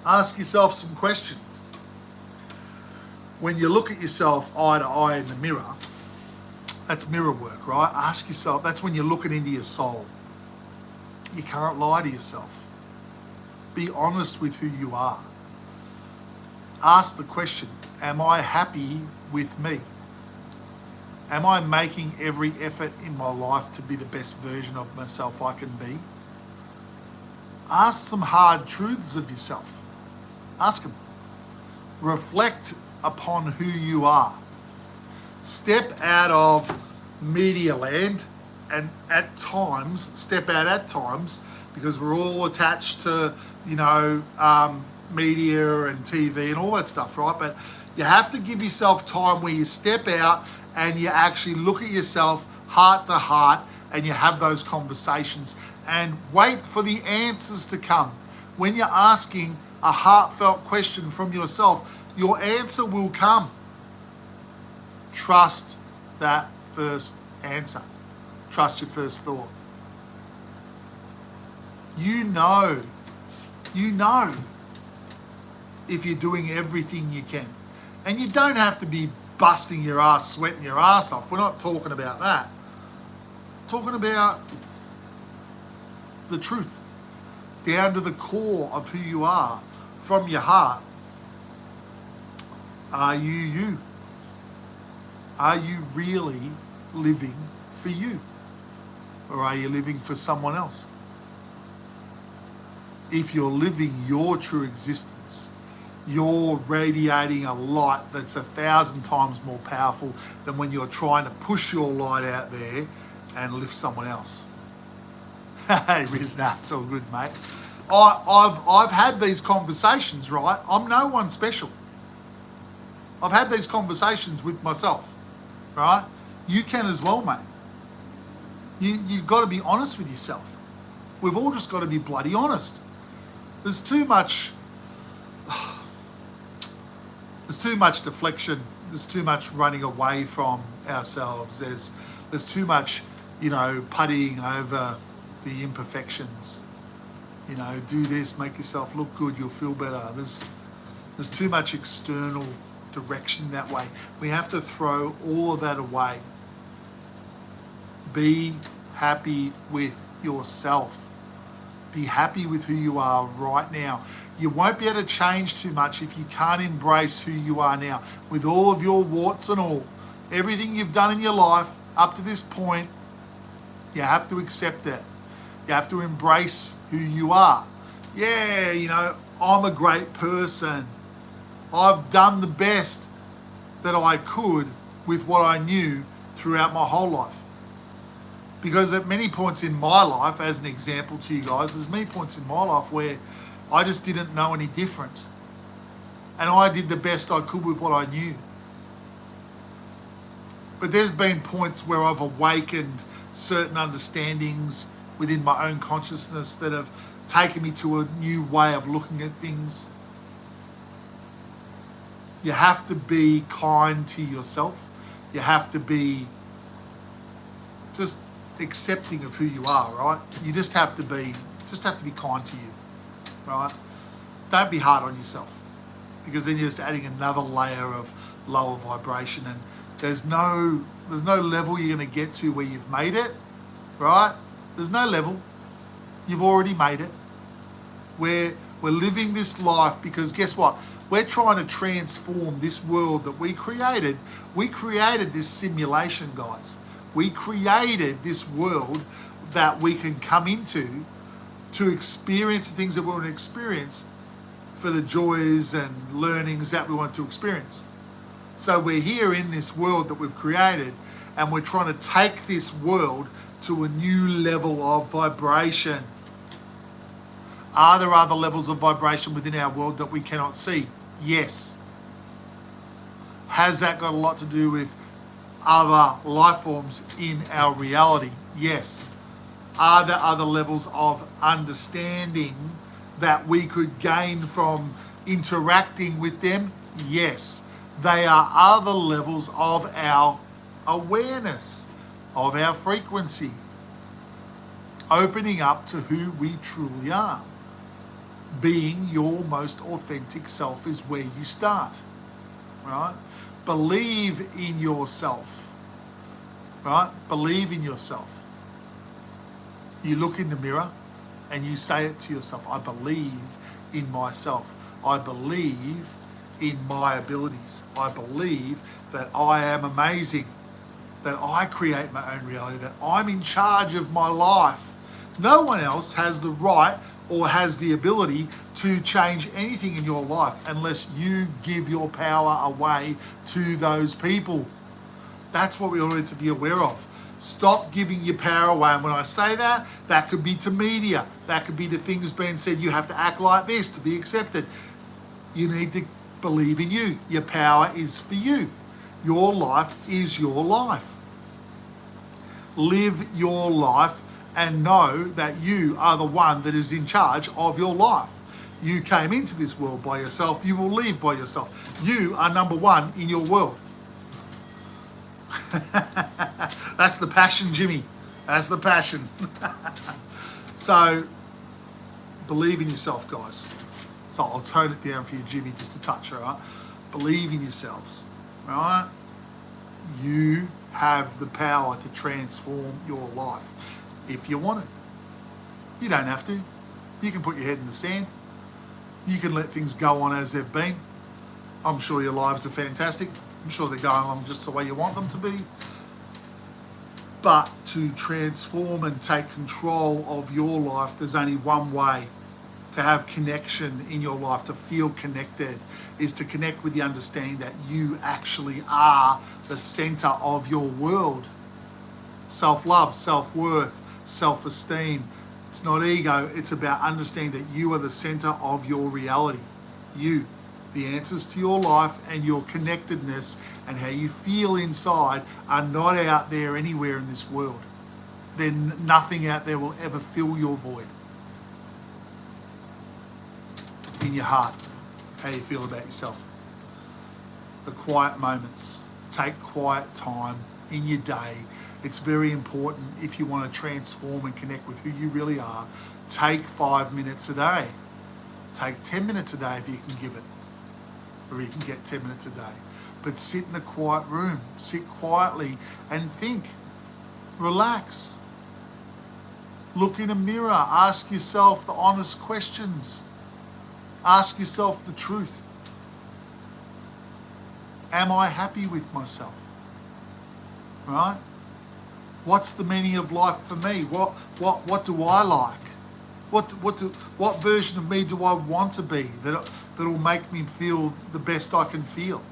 Ask yourself some questions. When you look at yourself eye to eye in the mirror, that's mirror work, right? Ask yourself, that's when you're looking into your soul. You can't lie to yourself. Be honest with who you are. Ask the question, am I happy with me? Am I making every effort in my life to be the best version of myself I can be? Ask some hard truths of yourself. Ask them. Reflect upon who you are. Step out of media land and step out at times, because we're all attached to, media and TV and all that stuff, right? But you have to give yourself time where you step out and you actually look at yourself heart to heart and you have those conversations and wait for the answers to come. When you're asking a heartfelt question from yourself, your answer will come. Trust that first answer. Trust your first thought. You know if you're doing everything you can. And you don't have to be busting your ass, sweating your ass off. We're not talking about that. We're talking about the truth, down to the core of who you are, from your heart. Are you you? Are you really living for you? Or are you living for someone else? If you're living your true existence, you're radiating a light that's 1,000 times more powerful than when you're trying to push your light out there and lift someone else. Hey, Riz, it's all good, mate. I've had these conversations, right? I'm no one special. I've had these conversations with myself, right? You can as well, mate. You've got to be honest with yourself. We've all just got to be bloody honest. There's too much deflection. There's too much running away from ourselves. There's too much, puttying over the imperfections. Do this, make yourself look good, you'll feel better. There's too much external direction that way. We have to throw all of that away. Be happy with yourself. Be happy with who you are right now. You won't be able to change too much if you can't embrace who you are now, with all of your warts and all. Everything you've done in your life up to this point, you have to accept it. You have to embrace who you are. Yeah, I'm a great person. I've done the best that I could with what I knew throughout my whole life. Because at many points in my life, as an example to you guys, there's many points in my life where I just didn't know any different. And I did the best I could with what I knew. But there's been points where I've awakened certain understandings within my own consciousness that have taken me to a new way of looking at things. You have to be kind to yourself. You have to be just accepting of who you are, right? You just have to be kind to you, right? Don't be hard on yourself, because then you're just adding another layer of lower vibration, and there's no level you're going to get to where you've made it, right? There's no level. You've already made it. We're living this life because guess what? We're trying to transform this world that we created. We created this simulation, guys. We created this world that we can come into to experience the things that we want to experience for the joys and learnings that we want to experience. So we're here in this world that we've created, and we're trying to take this world to a new level of vibration. Are there other levels of vibration within our world that we cannot see? Yes. Has that got a lot to do with other life forms in our reality? Yes. Are there other levels of understanding that we could gain from interacting with them? Yes. They are other levels of our awareness, of our frequency, opening up to who we truly are. Being your most authentic self is where you start, right? Believe in yourself, right? Believe in yourself. You look in the mirror and you say it to yourself, I believe in myself. I believe in my abilities. I believe that I am amazing. that I create my own reality, that I'm in charge of my life. No one else has the right or has the ability to change anything in your life unless you give your power away to those people. That's what we all need to be aware of. Stop giving your power away. And when I say that, that could be to media. That could be to things being said, you have to act like this to be accepted. You need to believe in you. Your power is for you. Your life is your life. Live your life and know that you are the one that is in charge of your life. You came into this world by yourself. You will leave by yourself. You are number one in your world. That's the passion, Jimmy. That's the passion. So believe in yourself, guys. So I'll tone it down for you, Jimmy, just a touch, all right? Believe in yourselves, all right? You have the power to transform your life if you want it. You don't have to. You can put your head in the sand. You can let things go on as they've been. I'm sure your lives are fantastic. I'm sure they're going along just the way you want them to be. But to transform and take control of your life, there's only one way to have connection in your life, to feel connected, is to connect with the understanding that you actually are the center of your world. Self-love, self-worth, self-esteem. It's not ego, it's about understanding that you are the center of your reality. You. The answers to your life and your connectedness and how you feel inside are not out there anywhere in this world. Then nothing out there will ever fill your void. In your heart, how you feel about yourself. The quiet moments. Take quiet time in your day. It's very important if you want to transform and connect with who you really are. Take 5 minutes a day. Take 10 minutes a day if you can give it. Or you can get 10 minutes a day. But sit in a quiet room. Sit quietly and think. Relax. Look in a mirror. Ask yourself the honest questions. Ask yourself the truth. Am I happy with myself? Right? What's the meaning of life for me? What do I like? What version of me do I want to be that'll make me feel the best I can feel?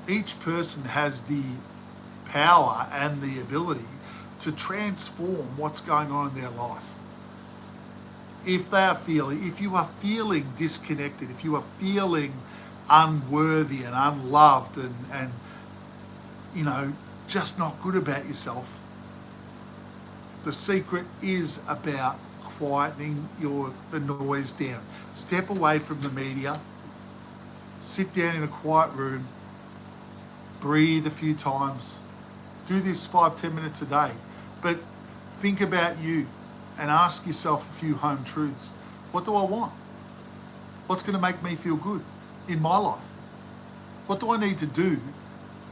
Each person has the power and the ability to transform what's going on in their life. If you are feeling disconnected, if you are feeling unworthy and unloved and just not good about yourself, the secret is about quietening the noise down. Step away from the media, sit down in a quiet room, breathe a few times. Do this 5-10 minutes a day, but think about you and ask yourself a few home truths. What do I want? What's going to make me feel good in my life? What do I need to do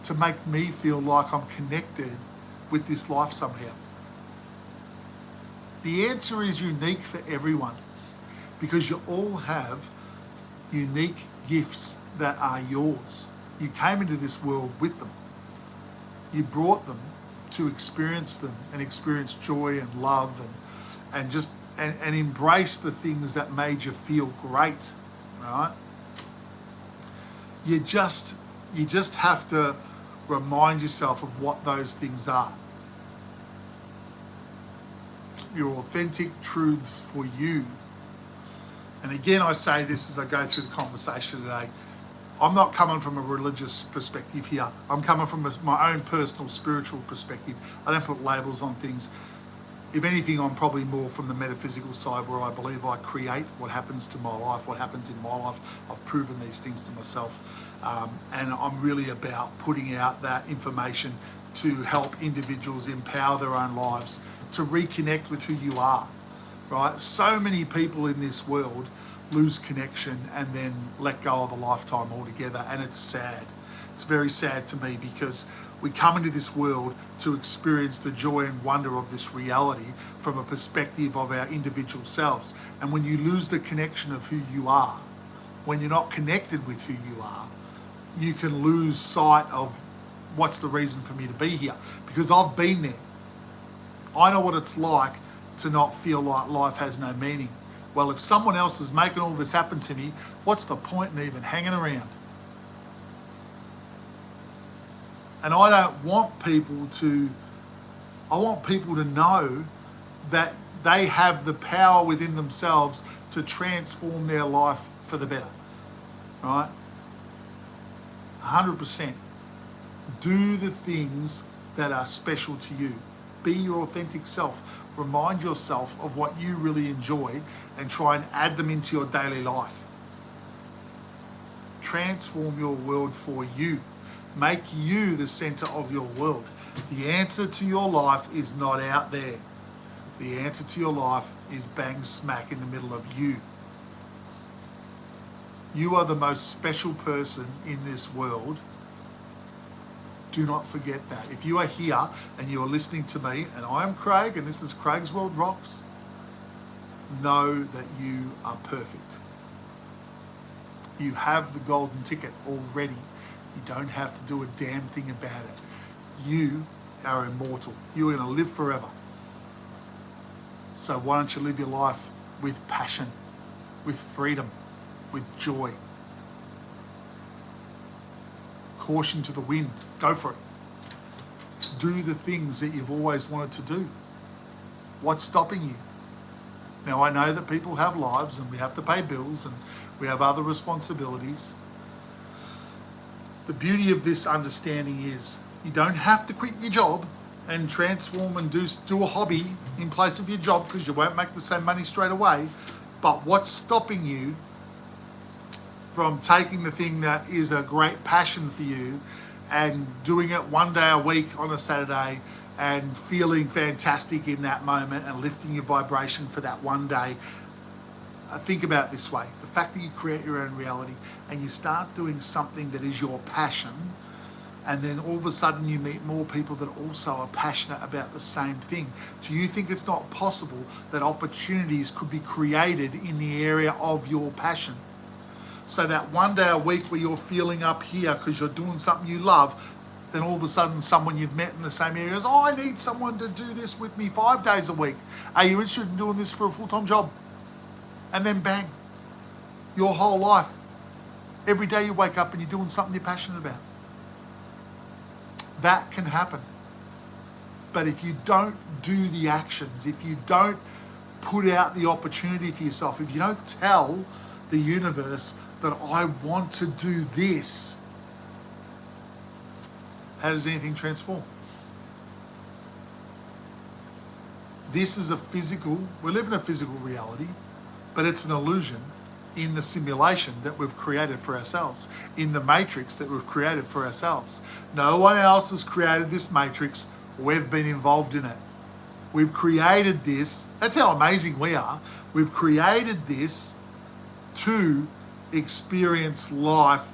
to make me feel like I'm connected with this life somehow? The answer is unique for everyone because you all have unique gifts that are yours. You came into this world with them. You brought them to experience them and experience joy and love and embrace the things that made you feel great, right? You just have to remind yourself of what those things are. Your authentic truths for you. And again, I say this as I go through the conversation today. I'm not coming from a religious perspective here. I'm coming from my own personal spiritual perspective. I don't put labels on things. If anything, I'm probably more from the metaphysical side where I believe I create what happens to my life, what happens in my life. I've proven these things to myself. And I'm really about putting out that information to help individuals empower their own lives, to reconnect with who you are, right? So many people in this world lose connection and then let go of a lifetime altogether, and it's sad. It's very sad to me because we come into this world to experience the joy and wonder of this reality from a perspective of our individual selves. And when you lose the connection of who you are, when you're not connected with who you are, you can lose sight of what's the reason for me to be here, because I've been there. I know what it's like to not feel like life has no meaning. Well, if someone else is making all this happen to me, what's the point in even hanging around? And I want people to know that they have the power within themselves to transform their life for the better, right? 100%. Do the things that are special to you. Be your authentic self. Remind yourself of what you really enjoy and try and add them into your daily life. Transform your world for you. Make you the center of your world. The answer to your life is not out there. The answer to your life is bang smack in the middle of you. You are the most special person in this world. Do not forget that. If you are here and you are listening to me, and I am Craig, and this is Craig's World Rocks, know that you are perfect. You have the golden ticket already. You don't have to do a damn thing about it. You are immortal. You are going to live forever. So why don't you live your life with passion, with freedom, with joy? Caution to the wind. Go for it. Do the things that you've always wanted to do. What's stopping you? Now, I know that people have lives and we have to pay bills and we have other responsibilities. The beauty of this understanding is you don't have to quit your job and transform and do a hobby in place of your job, because you won't make the same money straight away. But what's stopping you from taking the thing that is a great passion for you and doing it one day a week on a Saturday and feeling fantastic in that moment and lifting your vibration for that one day? Think about it this way. The fact that you create your own reality and you start doing something that is your passion, and then all of a sudden you meet more people that also are passionate about the same thing. Do you think it's not possible that opportunities could be created in the area of your passion? So that one day a week where you're feeling up here because you're doing something you love, then all of a sudden someone you've met in the same area goes, oh, I need someone to do this with me 5 days a week. Are you interested in doing this for a full-time job? And then bang, your whole life, every day you wake up and you're doing something you're passionate about. That can happen. But if you don't do the actions, if you don't put out the opportunity for yourself, if you don't tell the universe that I want to do this, how does anything transform? This is a physical, we live in a physical reality, but it's an illusion in the simulation that we've created for ourselves, in the matrix that we've created for ourselves. No one else has created this matrix. We've been involved in it. We've created this. That's how amazing we are. We've created this to experience life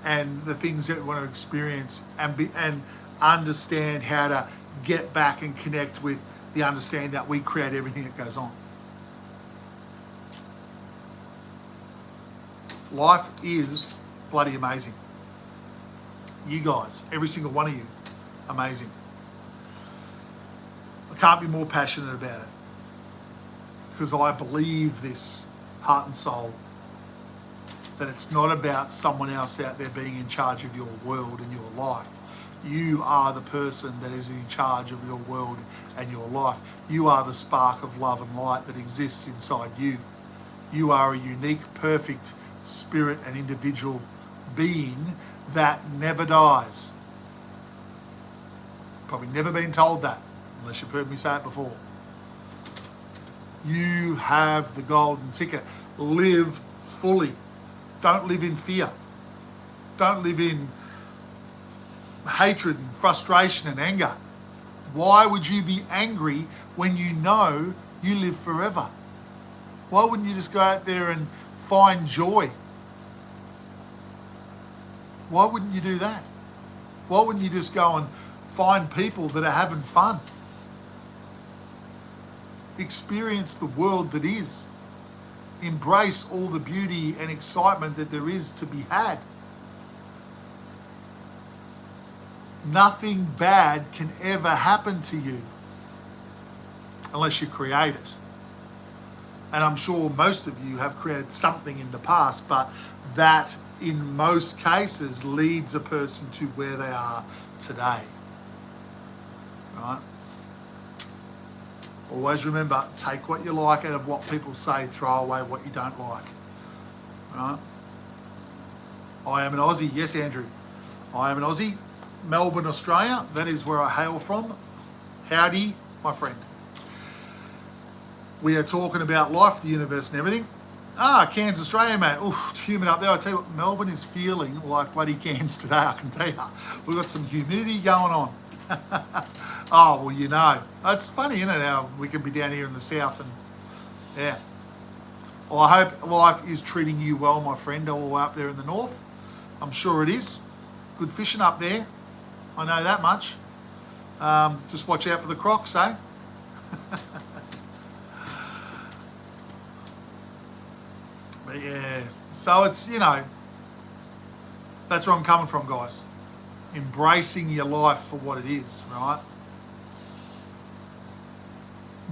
and the things that we want to experience and understand how to get back and connect with the understanding that we create everything that goes on. Life is bloody amazing. You guys, every single one of you, amazing. I can't be more passionate about it because I believe this, heart and soul, that it's not about someone else out there being in charge of your world and your life. You are the person that is in charge of your world and your life. You are the spark of love and light that exists inside you. You are a unique, perfect spirit and individual being that never dies. Probably never been told that, unless you've heard me say it before. You have the golden ticket. Live fully. Don't live in fear. Don't live in hatred and frustration and anger. Why would you be angry when you know you live forever? Why wouldn't you just go out there and find joy? Why wouldn't you do that? Why wouldn't you just go and find people that are having fun? Experience the world that is. Embrace all the beauty and excitement that there is to be had. Nothing bad can ever happen to you unless you create it. And I'm sure most of you have created something in the past, but that in most cases leads a person to where they are today. Right? Always remember, take what you like out of what people say, throw away what you don't like. Right? I am an Aussie. Yes, Andrew. I am an Aussie. Melbourne, Australia. That is where I hail from. Howdy, my friend. We are talking about life, the universe and everything. Cairns, Australia, mate. Oof, it's humid up there. I tell you what, Melbourne is feeling like bloody Cairns today, I can tell you. We've got some humidity going on. Oh, well, you know. It's funny, isn't it, how we can be down here in the south and, yeah. Well, I hope life is treating you well, my friend, all the way up there in the north. I'm sure it is. Good fishing up there. I know that much. Just watch out for the crocs, eh? But yeah, so it's, you know, that's where I'm coming from, guys. Embracing your life for what it is, right?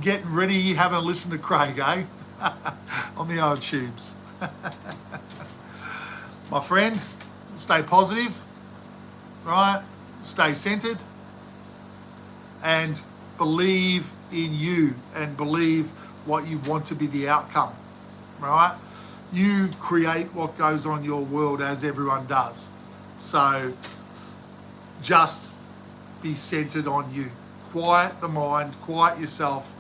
Getting ready, having a listen to Craig, eh? On the old tubes. My friend, stay positive, right? Stay centered and believe in you and believe what you want to be the outcome, right? You create what goes on in your world, as everyone does. So just be centered on you. Quiet the mind, quiet yourself,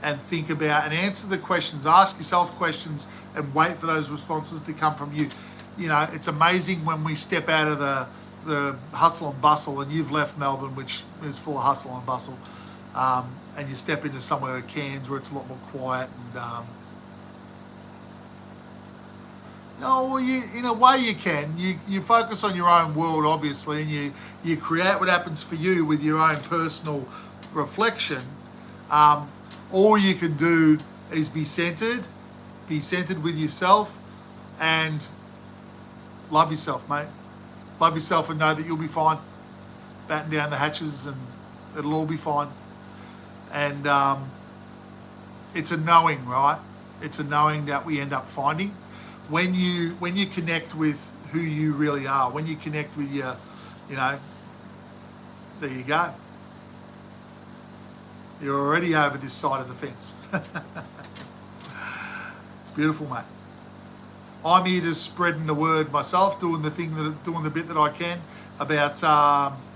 and think about and answer the questions. Ask yourself questions and wait for those responses to come from you. You know, it's amazing when we step out of the hustle and bustle, and you've left Melbourne, which is full of hustle and bustle, and you step into somewhere like Cairns where it's a lot more quiet and well, in a way you can. You focus on your own world, obviously, and you create what happens for you with your own personal reflection. All you can do is be centered with yourself, and love yourself, mate. Love yourself and know that you'll be fine. Batten down the hatches and it'll all be fine. And it's a knowing, right? It's a knowing that we end up finding. When you connect with who you really are, when you connect with your, you know, there you go. You're already over this side of the fence. It's beautiful, mate. I'm here just spreading the word myself, doing the bit that I can. About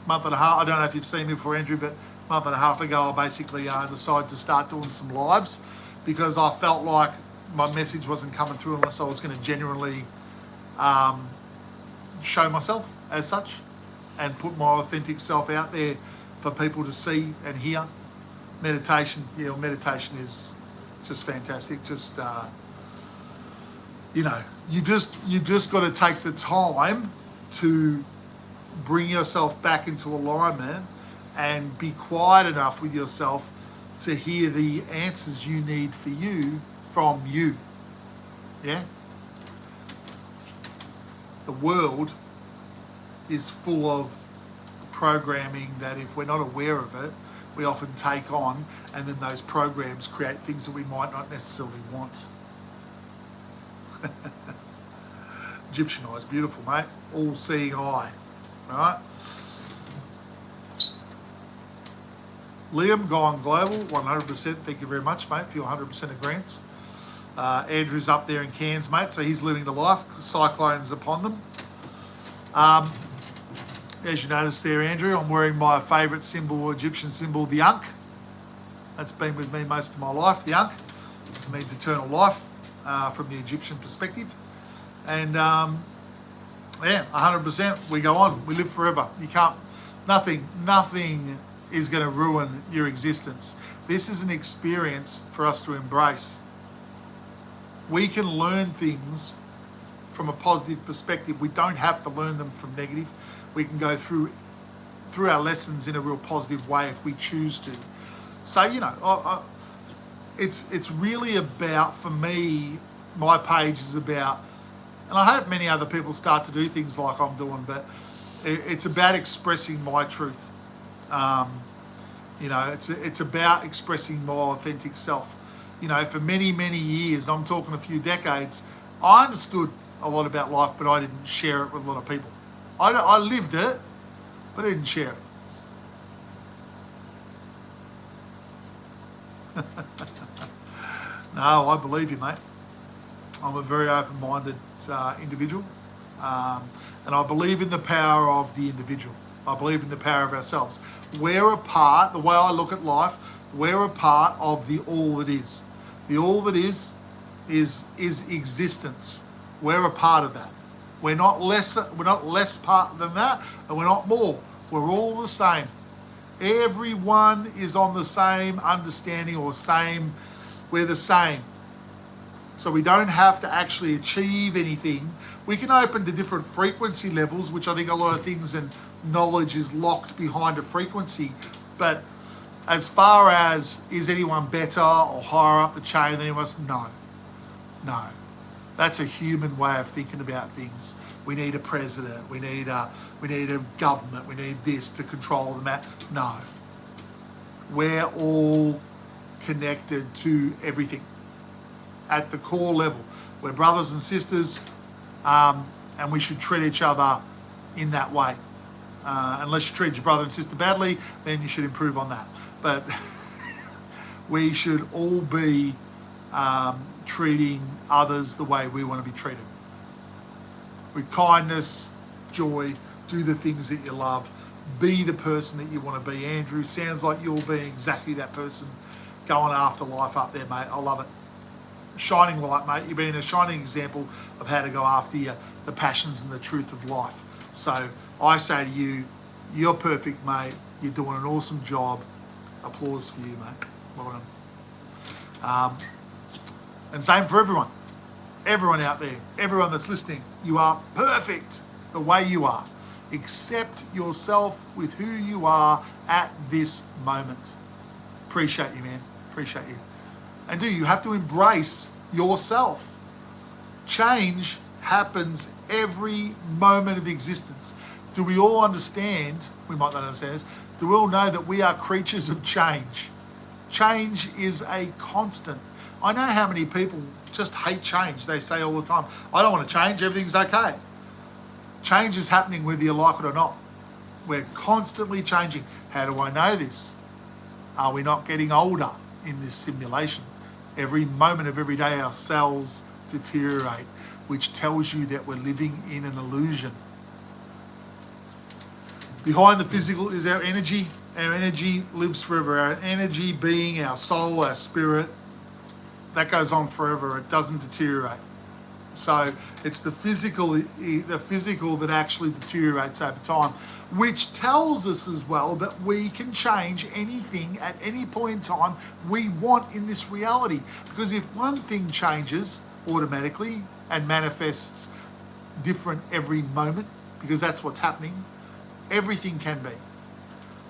month and a half, I don't know if you've seen me before, Andrew, but a month and a half ago, I basically decided to start doing some lives because I felt like my message wasn't coming through unless I was going to genuinely show myself as such and put my authentic self out there for people to see and hear. Meditation is just fantastic. Just you know, you've just got to take the time to bring yourself back into alignment and be quiet enough with yourself to hear the answers you need for you from you. Yeah? The world is full of programming that if we're not aware of it, we often take on, and then those programs create things that we might not necessarily want. Egyptian eye is beautiful, mate. All-seeing eye, right? Liam, Gone Global, 100%. Thank you very much, mate, for your 100% agreements. Andrew's up there in Cairns, mate, so he's living the life. Cyclones upon them. As you notice there, Andrew, I'm wearing my favourite symbol, Egyptian symbol, the Ankh. That's been with me most of my life, the Ankh. It means eternal life from the Egyptian perspective. And yeah, 100%, we go on. We live forever. You can't, nothing is going to ruin your existence. This is an experience for us to embrace. We can learn things from a positive perspective. We don't have to learn them from negative. We can go through our lessons in a real positive way if we choose to. So, you know, it's really about, for me, my page is about, and I hope many other people start to do things like I'm doing, but It's about expressing my truth. You know, it's about expressing my authentic self. You know, for many, many years, I'm talking a few decades, I understood a lot about life, but I didn't share it with a lot of people. I lived it, but I didn't share it. No, I believe you, mate. I'm a very open-minded individual, and I believe in the power of the individual. I believe in the power of ourselves. We're a part, the way I look at life, we're a part of the all that is. The all that is existence. We're a part of that. We're not less part than that, and we're not more. We're all the same. Everyone is on the same understanding or same, we're the same. So we don't have to actually achieve anything. We can open to different frequency levels, which I think a lot of things and knowledge is locked behind a frequency. But as far as is anyone better or higher up the chain than anyone else? No. No. That's a human way of thinking about things. We need a president, we need a government, we need this to control the matter. No. We're all connected to everything at the core level. We're brothers and sisters, and we should treat each other in that way. Unless you treat your brother and sister badly, then you should improve on that. But we should all be treating others the way we want to be treated. With kindness, joy, do the things that you love, be the person that you want to be. Andrew, sounds like you're being exactly that person, going after life up there, mate. I love it. Shining light, mate. You've been a shining example of how to go after the passions and the truth of life. So I say to you, you're perfect, mate. You're doing an awesome job. Applause for you, mate. Well done. And same for everyone. Everyone out there, everyone that's listening, you are perfect the way you are. Accept yourself with who you are at this moment. Appreciate you, man. Appreciate you. And you have to embrace yourself. Change happens every moment of existence. Do we all understand? We might not understand this. Do we all know that we are creatures of change? Change is a constant. I know how many people just hate change. They say all the time, I don't want to change, everything's okay. Change is happening whether you like it or not. We're constantly changing. How do I know this? Are we not getting older in this simulation? Every moment of every day our cells deteriorate, which tells you that we're living in an illusion. Behind the physical is our energy. Our energy lives forever. Our energy being our soul, our spirit, that goes on forever. It doesn't deteriorate. So it's the physical that actually deteriorates over time, which tells us as well that we can change anything at any point in time we want in this reality. Because if one thing changes automatically and manifests different every moment, because that's what's happening, everything can be.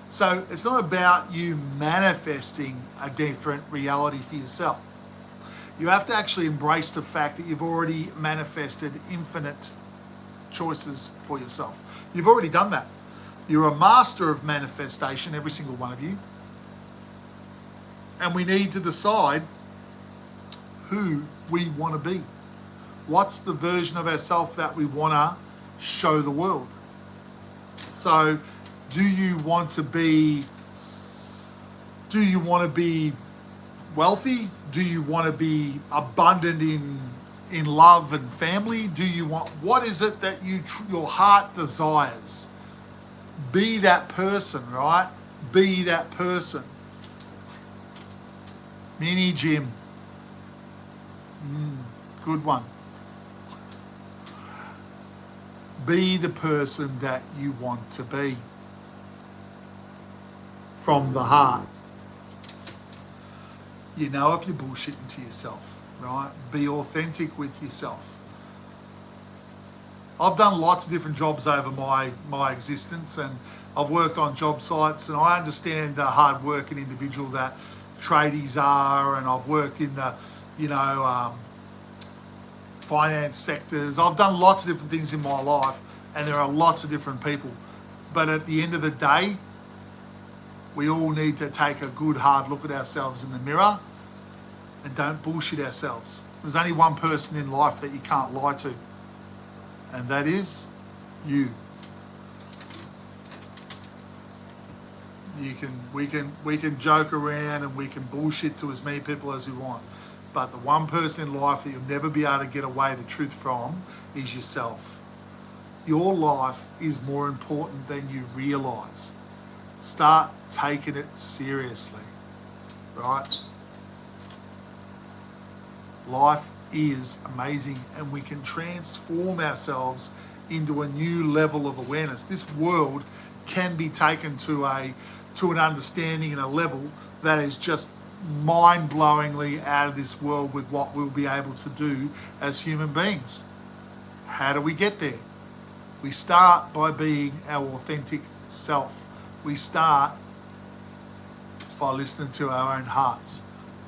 So it's not about you manifesting a different reality for yourself. You have to actually embrace the fact that you've already manifested infinite choices for yourself. You've already done that. You're a master of manifestation, every single one of you. And we need to decide who we want to be. What's the version of ourselves that we want to show the world? So, do you want to be wealthy? Do you want to be abundant in love and family? What is it that your heart desires? Be that person, right? Be that person. Mini Jim. Good one. Be the person that you want to be. From the heart. You know if you're bullshitting to yourself, right? Be authentic with yourself. I've done lots of different jobs over my existence, and I've worked on job sites, and I understand the hard working individual that tradies are, and I've worked in the, finance sectors. I've done lots of different things in my life, and there are lots of different people. But at the end of the day, we all need to take a good hard look at ourselves in the mirror and don't bullshit ourselves. There's only one person in life that you can't lie to, and that is you. We can joke around and we can bullshit to as many people as we want, but the one person in life that you'll never be able to get away the truth from is yourself. Your life is more important than you realise. Start taking it seriously, right? Life is amazing and we can transform ourselves into a new level of awareness. This world can be taken to an understanding and a level that is just mind-blowingly out of this world with what we'll be able to do as human beings. How do we get there? We start by being our authentic self. We start by listening to our own hearts.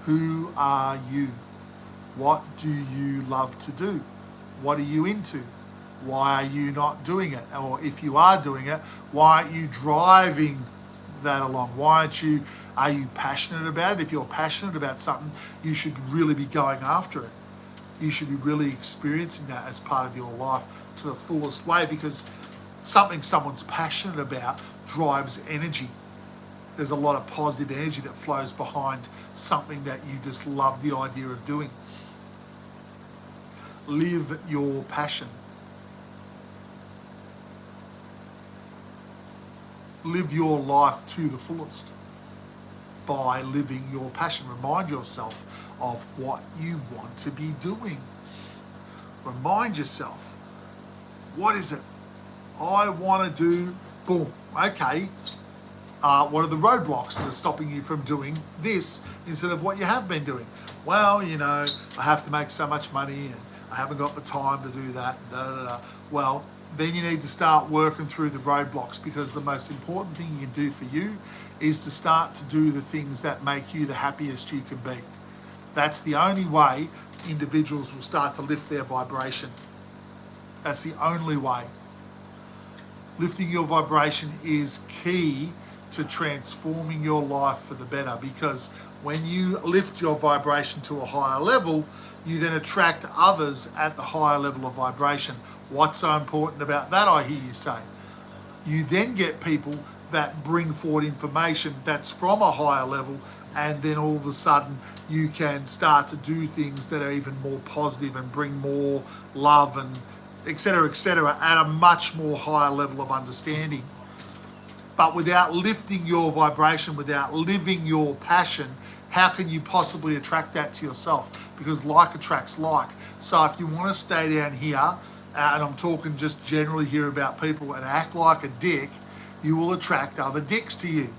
Who are you? What do you love to do? What are you into? Why are you not doing it? Or if you are doing it, why aren't you driving that along? Are you passionate about it? If you're passionate about something, you should really be going after it. You should be really experiencing that as part of your life to the fullest way, because something someone's passionate about drives energy. There's a lot of positive energy that flows behind something that you just love the idea of doing. Live your passion. Live your life to the fullest by living your passion. Remind yourself of what you want to be doing. Remind yourself, what is it I want to do? Boom. Okay. What are the roadblocks that are stopping you from doing this instead of what you have been doing? Well, I have to make so much money and I haven't got the time to do that. Well, then you need to start working through the roadblocks, because the most important thing you can do for you is to start to do the things that make you the happiest you can be. That's the only way individuals will start to lift their vibration. That's the only way. Lifting your vibration is key to transforming your life for the better, because when you lift your vibration to a higher level, you then attract others at the higher level of vibration. What's so important about that, I hear you say? You then get people that bring forward information that's from a higher level, and then all of a sudden you can start to do things that are even more positive and bring more love and et cetera, at a much more higher level of understanding. But without lifting your vibration, without living your passion, how can you possibly attract that to yourself? Because like attracts like. So if you want to stay down here, and I'm talking just generally here about people, and act like a dick, you will attract other dicks to you,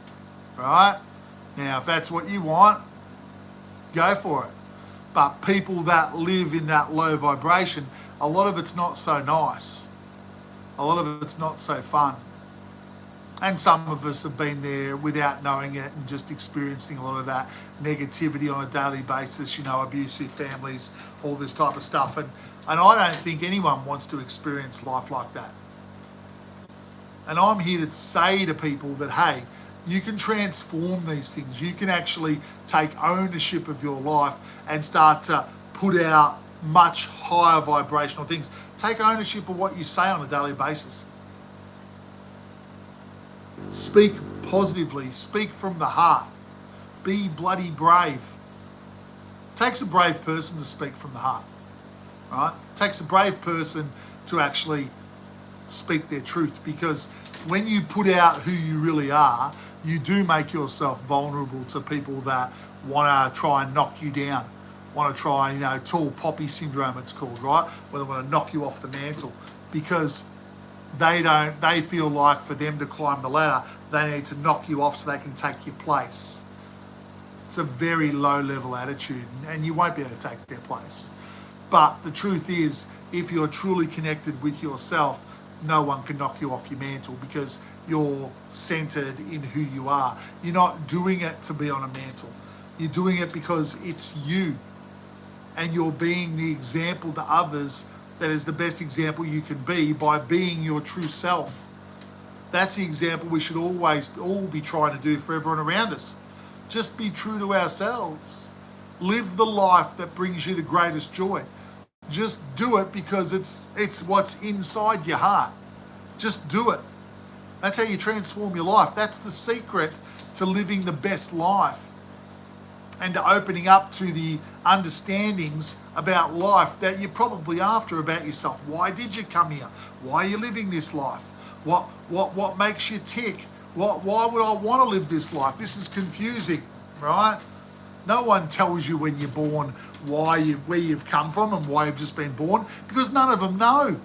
right? Now, if that's what you want, go for it. But people that live in that low vibration, a lot of it's not so nice. A lot of it's not so fun. And some of us have been there without knowing it and just experiencing a lot of that negativity on a daily basis, abusive families, all this type of stuff. And I don't think anyone wants to experience life like that. And I'm here to say to people that, hey, you can transform these things. You can actually take ownership of your life and start to put out much higher vibrational things. Take ownership of what you say on a daily basis. Speak positively. Speak from the heart. Be bloody brave. It takes a brave person to speak from the heart, right? It takes a brave person to actually speak their truth, because when you put out who you really are, you do make yourself vulnerable to people that want to try and knock you down, want to try, tall poppy syndrome it's called, right? Where they want to knock you off the mantle, because they feel like for them to climb the ladder, they need to knock you off so they can take your place. It's a very low level attitude, and you won't be able to take their place. But the truth is, if you're truly connected with yourself, no one can knock you off your mantle, because you're centered in who you are. You're not doing it to be on a mantle. You're doing it because it's you, and you're being the example to others that is the best example you can be by being your true self. That's the example we should always all be trying to do for everyone around us. Just be true to ourselves. Live the life that brings you the greatest joy. Just do it because it's what's inside your heart. Just do it. That's how you transform your life. That's the secret to living the best life and to opening up to the understandings about life that you're probably after about yourself. Why did you come here? Why are you living this life? What makes you tick? Why would I want to live this life? This is confusing, right? No one tells you when you're born where you've come from and why you've just been born, because none of them know.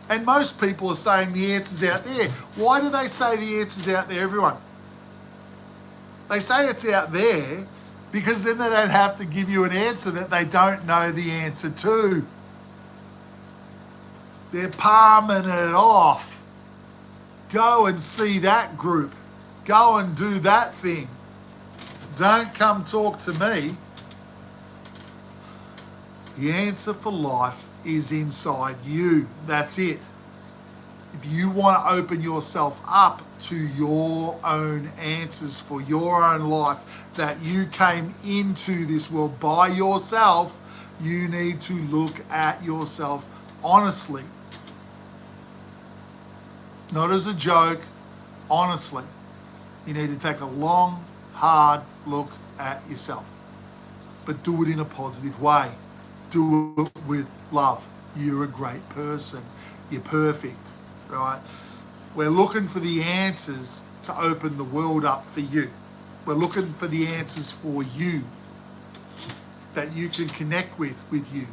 And most people are saying the answer's out there. Why do they say the answer's out there, everyone? They say it's out there because then they don't have to give you an answer that they don't know the answer to. They're palming it off. Go and see that group. Go and do that thing. Don't come talk to me. The answer for life is inside you. That's it. If you want to open yourself up to your own answers for your own life, that you came into this world by yourself, you need to look at yourself honestly. Not as a joke, honestly. You need to take a long, hard look at yourself. But do it in a positive way. Do it with love. You're a great person. You're perfect, right? We're looking for the answers to open the world up for you. We're looking for the answers for you that you can connect with you.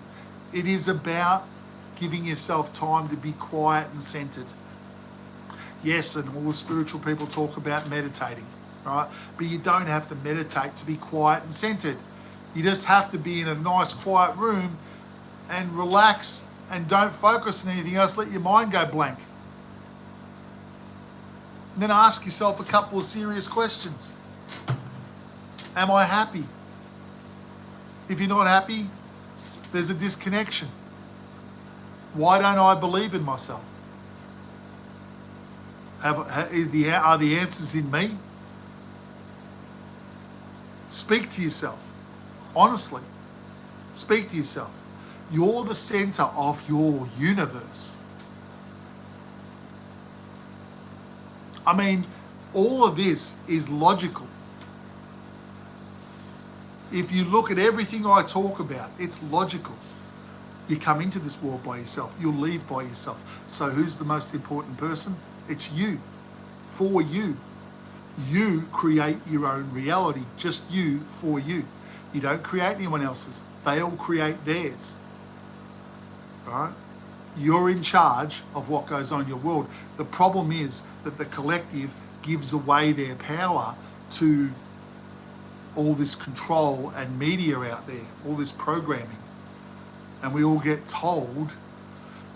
It is about giving yourself time to be quiet and centered. Yes, and all the spiritual people talk about meditating, right? But you don't have to meditate to be quiet and centered. You just have to be in a nice quiet room and relax and don't focus on anything else. Let your mind go blank. And then ask yourself a couple of serious questions. Am I happy? If you're not happy, there's a disconnection. Why don't I believe in myself? Are the answers in me? Speak to yourself. Honestly. Speak to yourself. You're the center of your universe. I mean, all of this is logical. If you look at everything I talk about, it's logical. You come into this world by yourself. You'll leave by yourself. So who's the most important person? It's you. For you. You create your own reality. Just you for you. You don't create anyone else's. They all create theirs. Right? You're in charge of what goes on in your world. The problem is that the collective gives away their power to all this control and media out there, all this programming. And we all get told,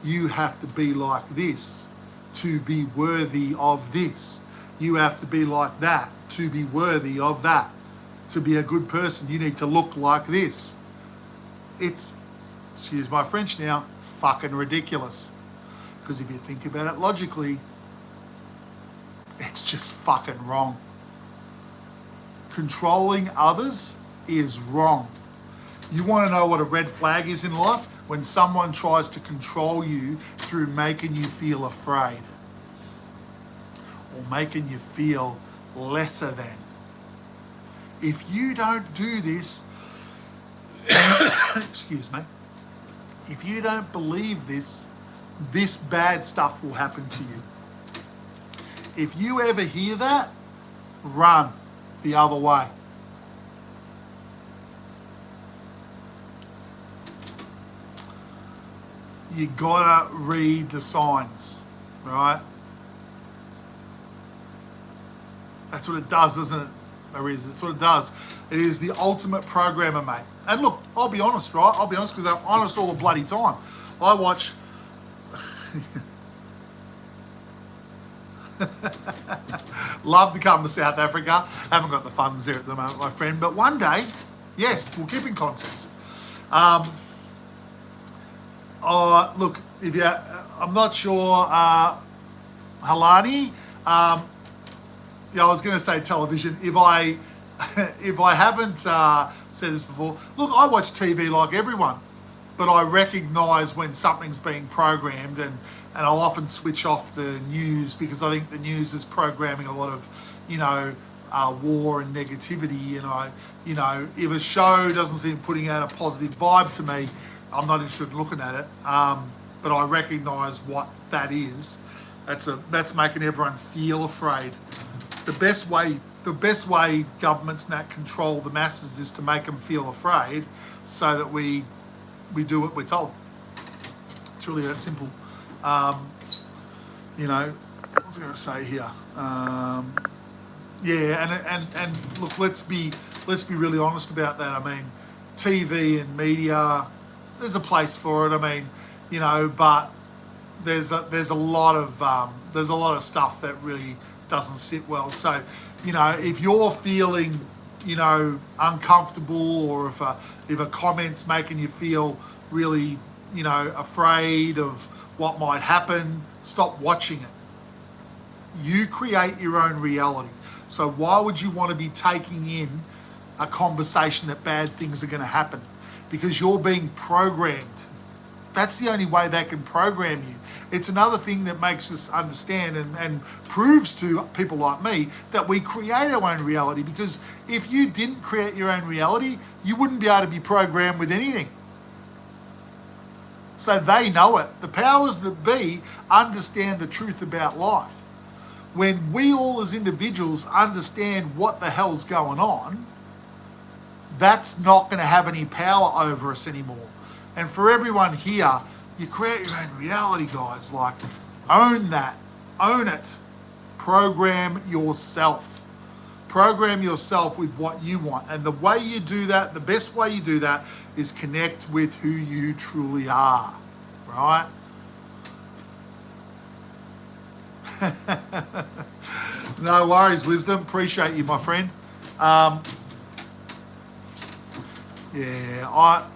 you have to be like this to be worthy of this. You have to be like that to be worthy of that. To be a good person, you need to look like this. It's, excuse my French now, fucking ridiculous. Because if you think about it logically, it's just fucking wrong. Controlling others is wrong. You want to know what a red flag is in life? When someone tries to control you through making you feel afraid or making you feel lesser than. If you don't do this, excuse me, if you don't believe this, this bad stuff will happen to you. If you ever hear that, run the other way. You gotta read the signs, right? That's what it does, isn't it, Mariz? That's what it does. It is the ultimate programmer, mate. And look, I'll be honest, right? I'll be honest because I'm honest all the bloody time. I watch... Love to come to South Africa. Haven't got the funds there at the moment, my friend. But one day, yes, we'll keep in contact. Look, if you, I'm not sure Halani. Yeah, I was going to say television. If I haven't said this before, look, I watch TV like everyone, but I recognise when something's being programmed, and I'll often switch off the news because I think the news is programming a lot of, war and negativity. And if a show doesn't seem putting out a positive vibe to me, I'm not interested in looking at it. But I recognise what that is. That's making everyone feel afraid. The best way governments control the masses is to make them feel afraid, so that we do what we're told. It's really that simple. What was I going to say here? And look, let's be really honest about that. I mean, TV and media, there's a place for it. I mean, but there's a lot of stuff that really doesn't sit well. So, if you're feeling, uncomfortable, or if a comment's making you feel really, afraid of what might happen, stop watching it. You create your own reality. So why would you want to be taking in a conversation that bad things are going to happen? Because you're being programmed. That's the only way they can program you. It's another thing that makes us understand and proves to people like me that we create our own reality, because if you didn't create your own reality, you wouldn't be able to be programmed with anything. So they know it. The powers that be understand the truth about life. When we all as individuals understand what the hell's going on, that's not going to have any power over us anymore. And for everyone here, you create your own reality, guys. Like, own that. Own it. Program yourself. Program yourself with what you want. And the way you do that, the best way you do that, is connect with who you truly are. Right? No worries, Wisdom. Appreciate you, my friend. I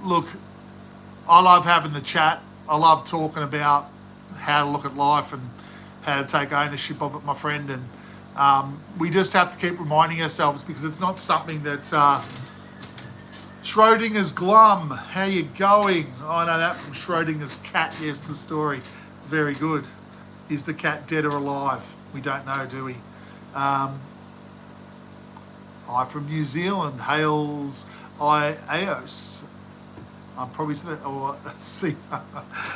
love having the chat. I love talking about how to look at life and how to take ownership of it, my friend. And we just have to keep reminding ourselves, because it's not something that Schrodinger's glum. How you going? Oh, I know that from Schrodinger's cat. Yes, the story. Very good. Is the cat dead or alive? We don't know, do we? I from New Zealand hails Ios. I'm probably saying that, or see,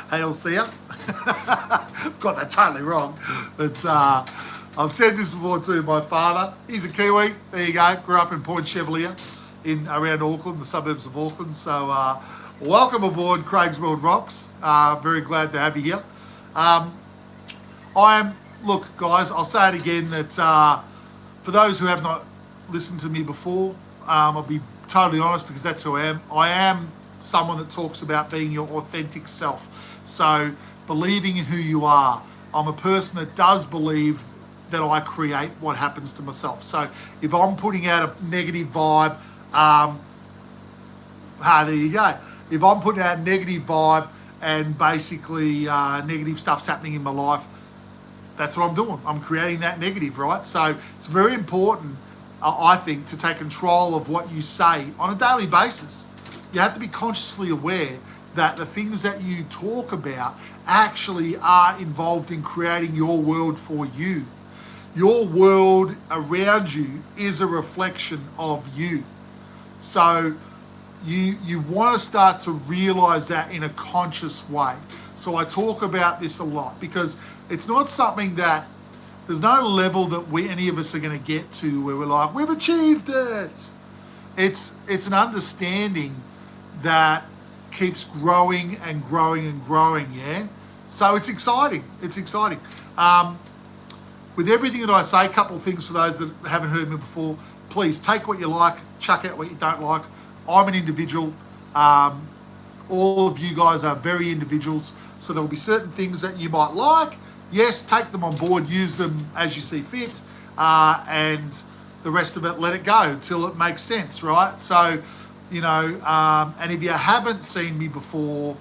hail Sia. I've got that totally wrong. But I've said this before too. My father, he's a Kiwi. There you go. Grew up in Point Chevalier, around Auckland, the suburbs of Auckland. So welcome aboard Craigsworldrocks. Very glad to have you here. Look, guys, I'll say it again, that for those who have not listened to me before, I'll be totally honest, because that's who I am. I am someone that talks about being your authentic self. So believing in who you are. I'm a person that does believe that I create what happens to myself. So if I'm putting out a negative vibe, there you go. If I'm putting out a negative vibe and basically negative stuff's happening in my life, that's what I'm doing. I'm creating that negative, right? So it's very important, I think, to take control of what you say on a daily basis. You have to be consciously aware that the things that you talk about actually are involved in creating your world for you. Your world around you is a reflection of you. So you want to start to realize that in a conscious way. So I talk about this a lot, because it's not something that, there's no level that any of us are going to get to where we're like, we've achieved it. It's an understanding that keeps growing and growing and growing, yeah? So it's exciting. It's exciting. With everything that I say, a couple of things for those that haven't heard me before: please take what you like, chuck out what you don't like. I'm an individual. All of you guys are very individuals, so there'll be certain things that you might like. Yes, take them on board, use them as you see fit, and the rest of it, let it go till it makes sense, right? So, and if you haven't seen me before,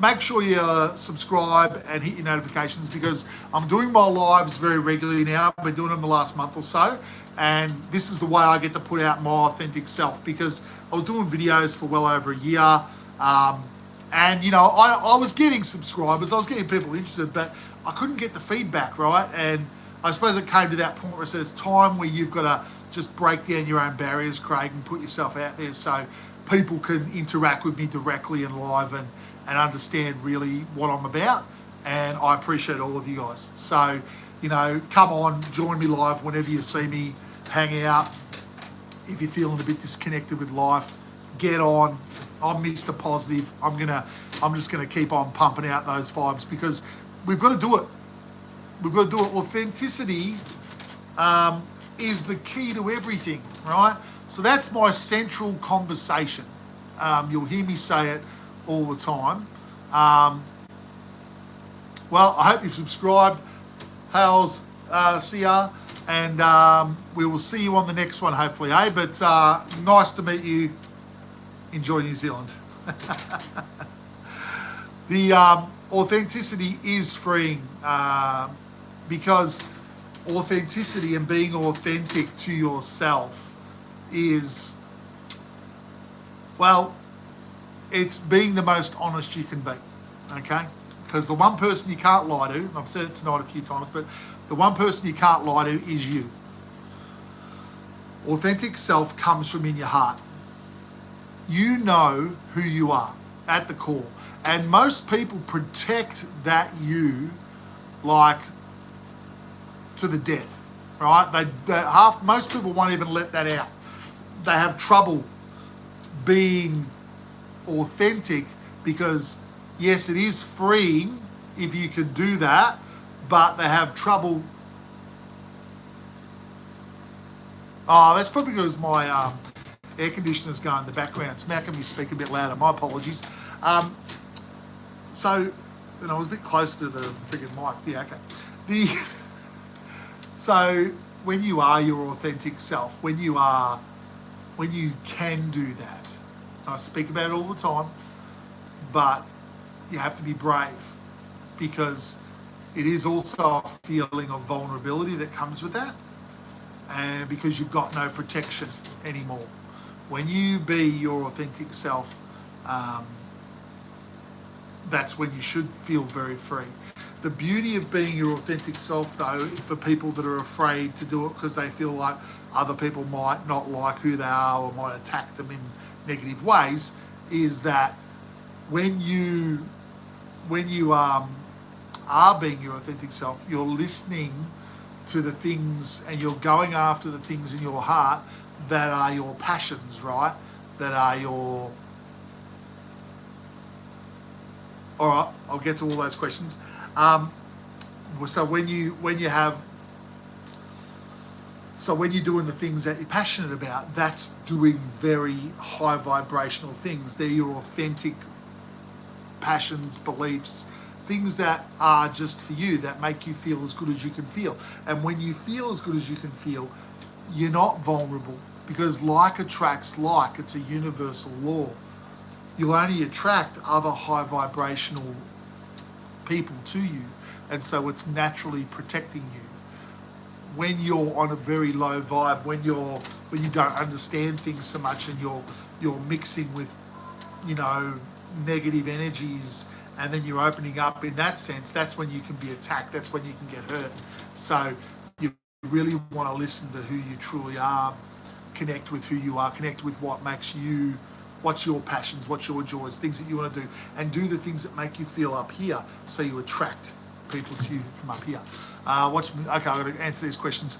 Make sure you subscribe and hit your notifications, because I'm doing my lives very regularly now. I've been doing them the last month or so, and this is the way I get to put out my authentic self, because I was doing videos for well over a year, and I was getting subscribers, I was getting people interested, but I couldn't get the feedback right. And I suppose it came to that point where I said it's time where you've got to just break down your own barriers, Craig, and put yourself out there so people can interact with me directly and live, and understand really what I'm about. And I appreciate all of you guys. So, come on, join me live whenever you see me, hang out. If you're feeling a bit disconnected with life, get on. I'm Mr. Positive. I'm just gonna keep on pumping out those vibes, because we've got to do it. We've got to do it. Authenticity is the key to everything, right? So that's my central conversation. You'll hear me say it all the time. Well, I hope you've subscribed. How's see ya, and we will see you on the next one, hopefully, But nice to meet you. Enjoy New Zealand. The authenticity is freeing, because authenticity and being authentic to yourself is, well, it's being the most honest you can be, okay? Because the one person you can't lie to, and I've said it tonight a few times, but the one person you can't lie to is you. Authentic self comes from in your heart. You know who you are at the core. And most people protect that you like to the death, right? Most people won't even let that out. They have trouble being authentic, because yes, it is freeing if you can do that, but they have trouble. Oh, that's probably because my air conditioner's going in the background. It's making me speak a bit louder. My apologies. So, and I was a bit closer to the friggin' mic. Yeah, okay. So when you are your authentic self, when you can do that, I speak about it all the time, but you have to be brave, because it is also a feeling of vulnerability that comes with that, and because you've got no protection anymore. When you be your authentic self, that's when you should feel very free. The beauty of being your authentic self, though, for people that are afraid to do it because they feel like other people might not like who they are or might attack them in negative ways, is that when you are being your authentic self, you're listening to the things and you're going after the things in your heart that are your passions, right? That are your... All right, I'll get to all those questions. So when you're doing the things that you're passionate about, that's doing very high vibrational things. They're your authentic passions, beliefs, things that are just for you, that make you feel as good as you can feel. And when you feel as good as you can feel, you're not vulnerable, because like attracts like. It's a universal law. You'll only attract other high vibrational people to you, and so it's naturally protecting you. When you're on a very low vibe, when you don't understand things so much, and you're mixing with, negative energies, and then you're opening up in that sense, that's when you can be attacked, that's when you can get hurt. So you really want to listen to who you truly are, connect with who you are, connect with what makes you, what's your passions, what's your joys, things that you want to do, and do the things that make you feel up here, so you attract people to you from up here. Okay, I've got to answer these questions.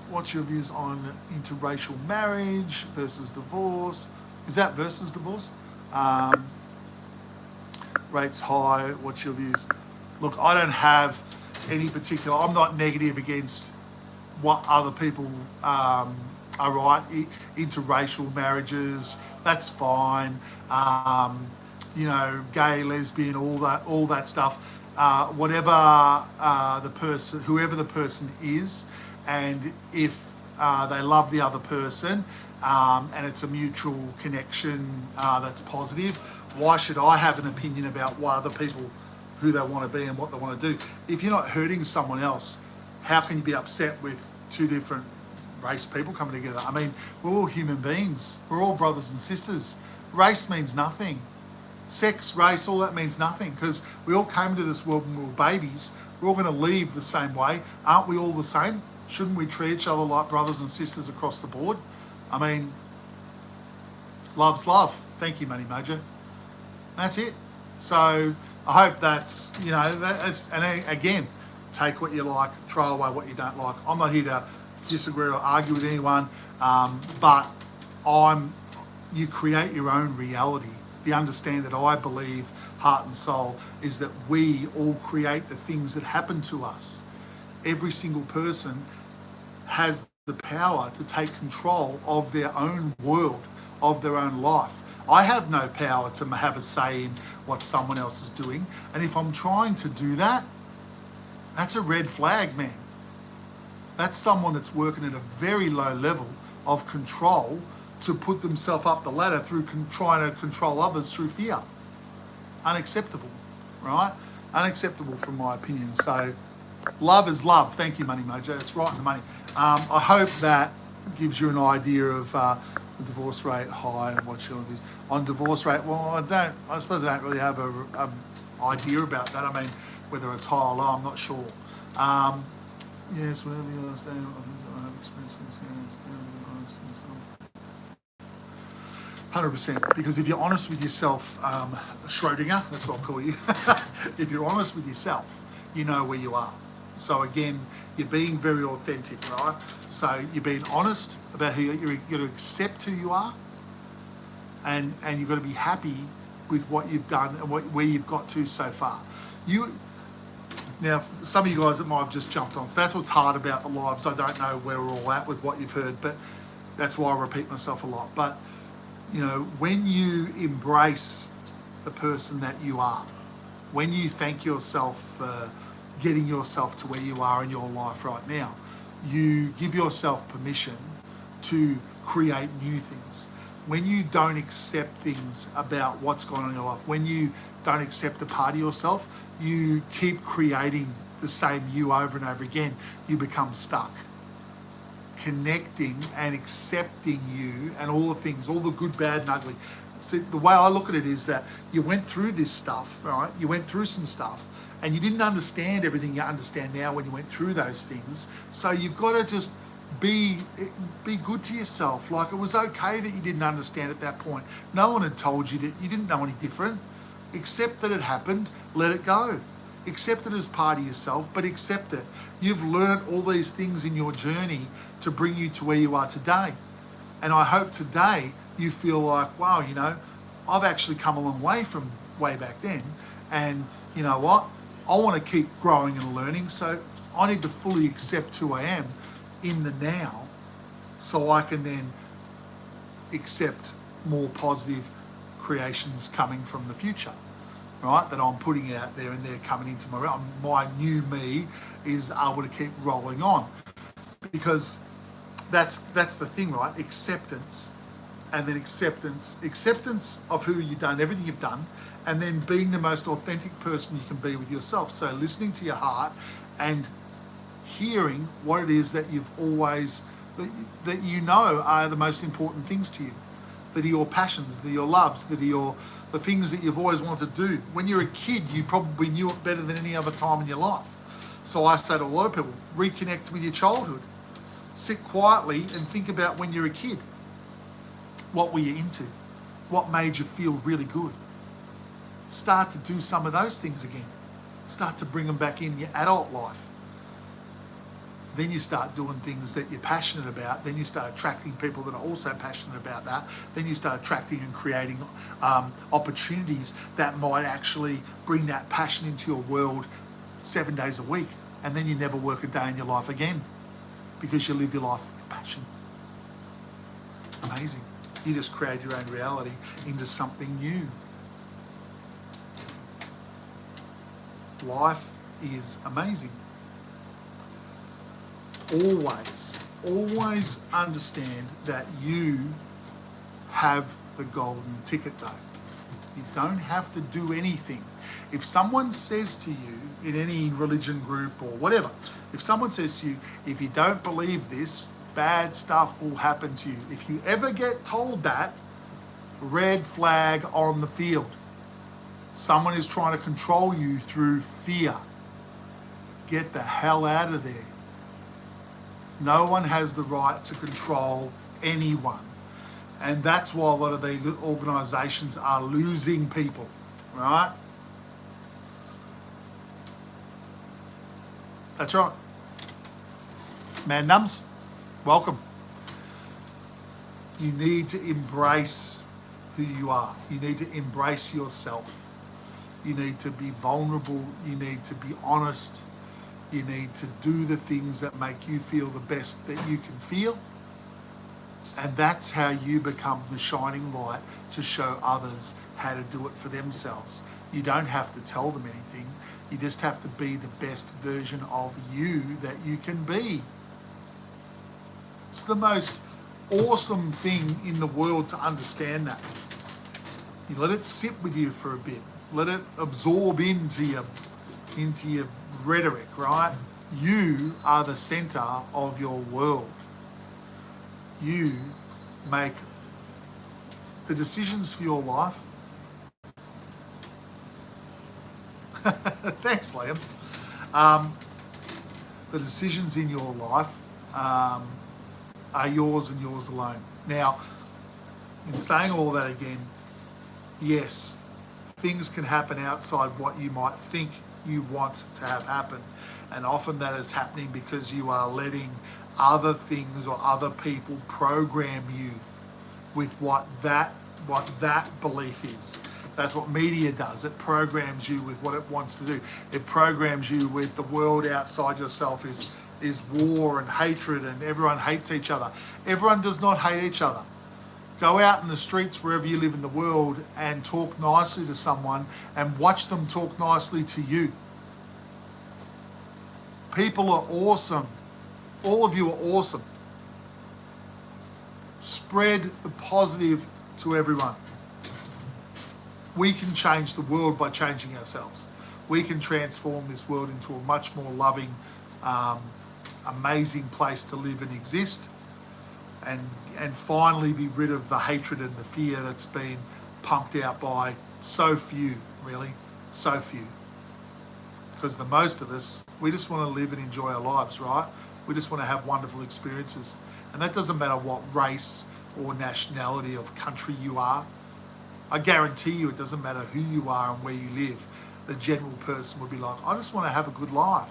What's your views on interracial marriage versus divorce? Is that versus divorce? Rates high, what's your views? Look, I don't have any particular, I'm not negative against what other people are right. Interracial marriages, that's fine. Gay, lesbian, all that stuff. Whatever whoever the person is, and if they love the other person, and it's a mutual connection that's positive, why should I have an opinion about what other people, who they want to be and what they want to do? If you're not hurting someone else, how can you be upset with two different race people coming together? I mean, we're all human beings. We're all brothers and sisters. Race means nothing. Sex, race, all that means nothing, because we all came to this world when we were babies. We're all going to leave the same way. Aren't we all the same? Shouldn't we treat each other like brothers and sisters across the board? I mean, love's love. Thank you, Money Mojo. That's it. So I hope that's, and again, take what you like, throw away what you don't like. I'm not here to disagree or argue with anyone, but you create your own reality. The understand that I believe, heart and soul, is that we all create the things that happen to us. Every single person has the power to take control of their own world, of their own life. I have no power to have a say in what someone else is doing. And if I'm trying to do that, that's a red flag, man. That's someone that's working at a very low level of control to put themselves up the ladder through trying to control others through fear. Unacceptable, right? Unacceptable from my opinion. So love is love. Thank you, Money Mojo. It's right in the money. I hope that gives you an idea of the divorce rate high and what your is on divorce rate. Well, I suppose I don't really have a idea about that. I mean, whether it's high or low, I'm not sure. Yes, whatever you understand, I think I have experience with this. 100%, because if you're honest with yourself, Schrodinger, that's what I'll call you. If you're honest with yourself, you know where you are. So again, you're being very authentic, right? So you're being honest about who you're going to accept who you are, and you've got to be happy with what you've done and where you've got to so far. Now, some of you guys that might have just jumped on, so that's what's hard about the lives. I don't know where we're all at with what you've heard, but that's why I repeat myself a lot. But when you embrace the person that you are, when you thank yourself for getting yourself to where you are in your life right now, you give yourself permission to create new things. When you don't accept things about what's going on in your life, when you don't accept a part of yourself, you keep creating the same you over and over again, you become stuck. Connecting and accepting you and all the things, all the good, bad and ugly. See, the way I look at it is that you went through this stuff, right? You went through some stuff and you didn't understand everything you understand now when you went through those things. So you've got to just be good to yourself. Like, it was okay that you didn't understand at that point. No one had told you that you didn't know any different. Accept that it happened, let it go. Accept it as part of yourself, but accept it. You've learned all these things in your journey to bring you to where you are today. And I hope today you feel like, wow, I've actually come a long way from way back then. And you know what? I want to keep growing and learning. So I need to fully accept who I am in the now, so I can then accept more positive creations coming from the future. Right, that I'm putting out there and they're coming into my new me is able to keep rolling on, because that's the thing, right? Acceptance, and then acceptance of who you've done, everything you've done, and then being the most authentic person you can be with yourself. So listening to your heart and hearing what it is that you've always that are the most important things to you, that are your passions, that are your loves, that are the things that you've always wanted to do. When you're a kid, you probably knew it better than any other time in your life. So I say to a lot of people, reconnect with your childhood. Sit quietly and think about when you're a kid. What were you into? What made you feel really good? Start to do some of those things again. Start to bring them back in your adult life. Then you start doing things that you're passionate about. Then you start attracting people that are also passionate about that. Then you start attracting and creating opportunities that might actually bring that passion into your world 7 days a week. And then you never work a day in your life again, because you live your life with passion. Amazing. You just create your own reality into something new. Life is amazing. Always understand that you have the golden ticket though. You don't have to do anything. If someone says to you in any religion group or whatever, if someone says to you, if you don't believe this, bad stuff will happen to you. If you ever get told that, red flag on the field. Someone is trying to control you through fear. Get the hell out of there. No one has the right to control anyone. And that's why a lot of these organisations are losing people, right? That's right. Man Nums, welcome. You need to embrace who you are. You need to embrace yourself. You need to be vulnerable. You need to be honest. You need to do the things that make you feel the best that you can feel. And that's how you become the shining light to show others how to do it for themselves. You don't have to tell them anything. You just have to be the best version of you that you can be. It's the most awesome thing in the world to understand that. You let it sit with you for a bit. Let it absorb into your rhetoric, right? You are the center of your world. You make the decisions for your life. Thanks, Liam. The decisions in your life are yours and yours alone. Now, in saying all that again, yes, things can happen outside what you might think you want to have happen. And often that is happening because you are letting other things or other people program you with what that belief is. That's what media does. It programs you with what it wants to do. It programs you with the world outside yourself is war and hatred and everyone hates each other. Everyone does not hate each other. Go out in the streets wherever you live in the world and talk nicely to someone and watch them talk nicely to you. People are awesome. All of you are awesome. Spread the positive to everyone. We can change the world by changing ourselves. We can transform this world into a much more loving, amazing place to live and exist, and finally be rid of the hatred and the fear that's been pumped out by so few, really, so few. Because the most of us, we just want to live and enjoy our lives, right? We just want to have wonderful experiences. And that doesn't matter what race or nationality of country you are. I guarantee you it doesn't matter who you are and where you live. The general person would be like, I just want to have a good life.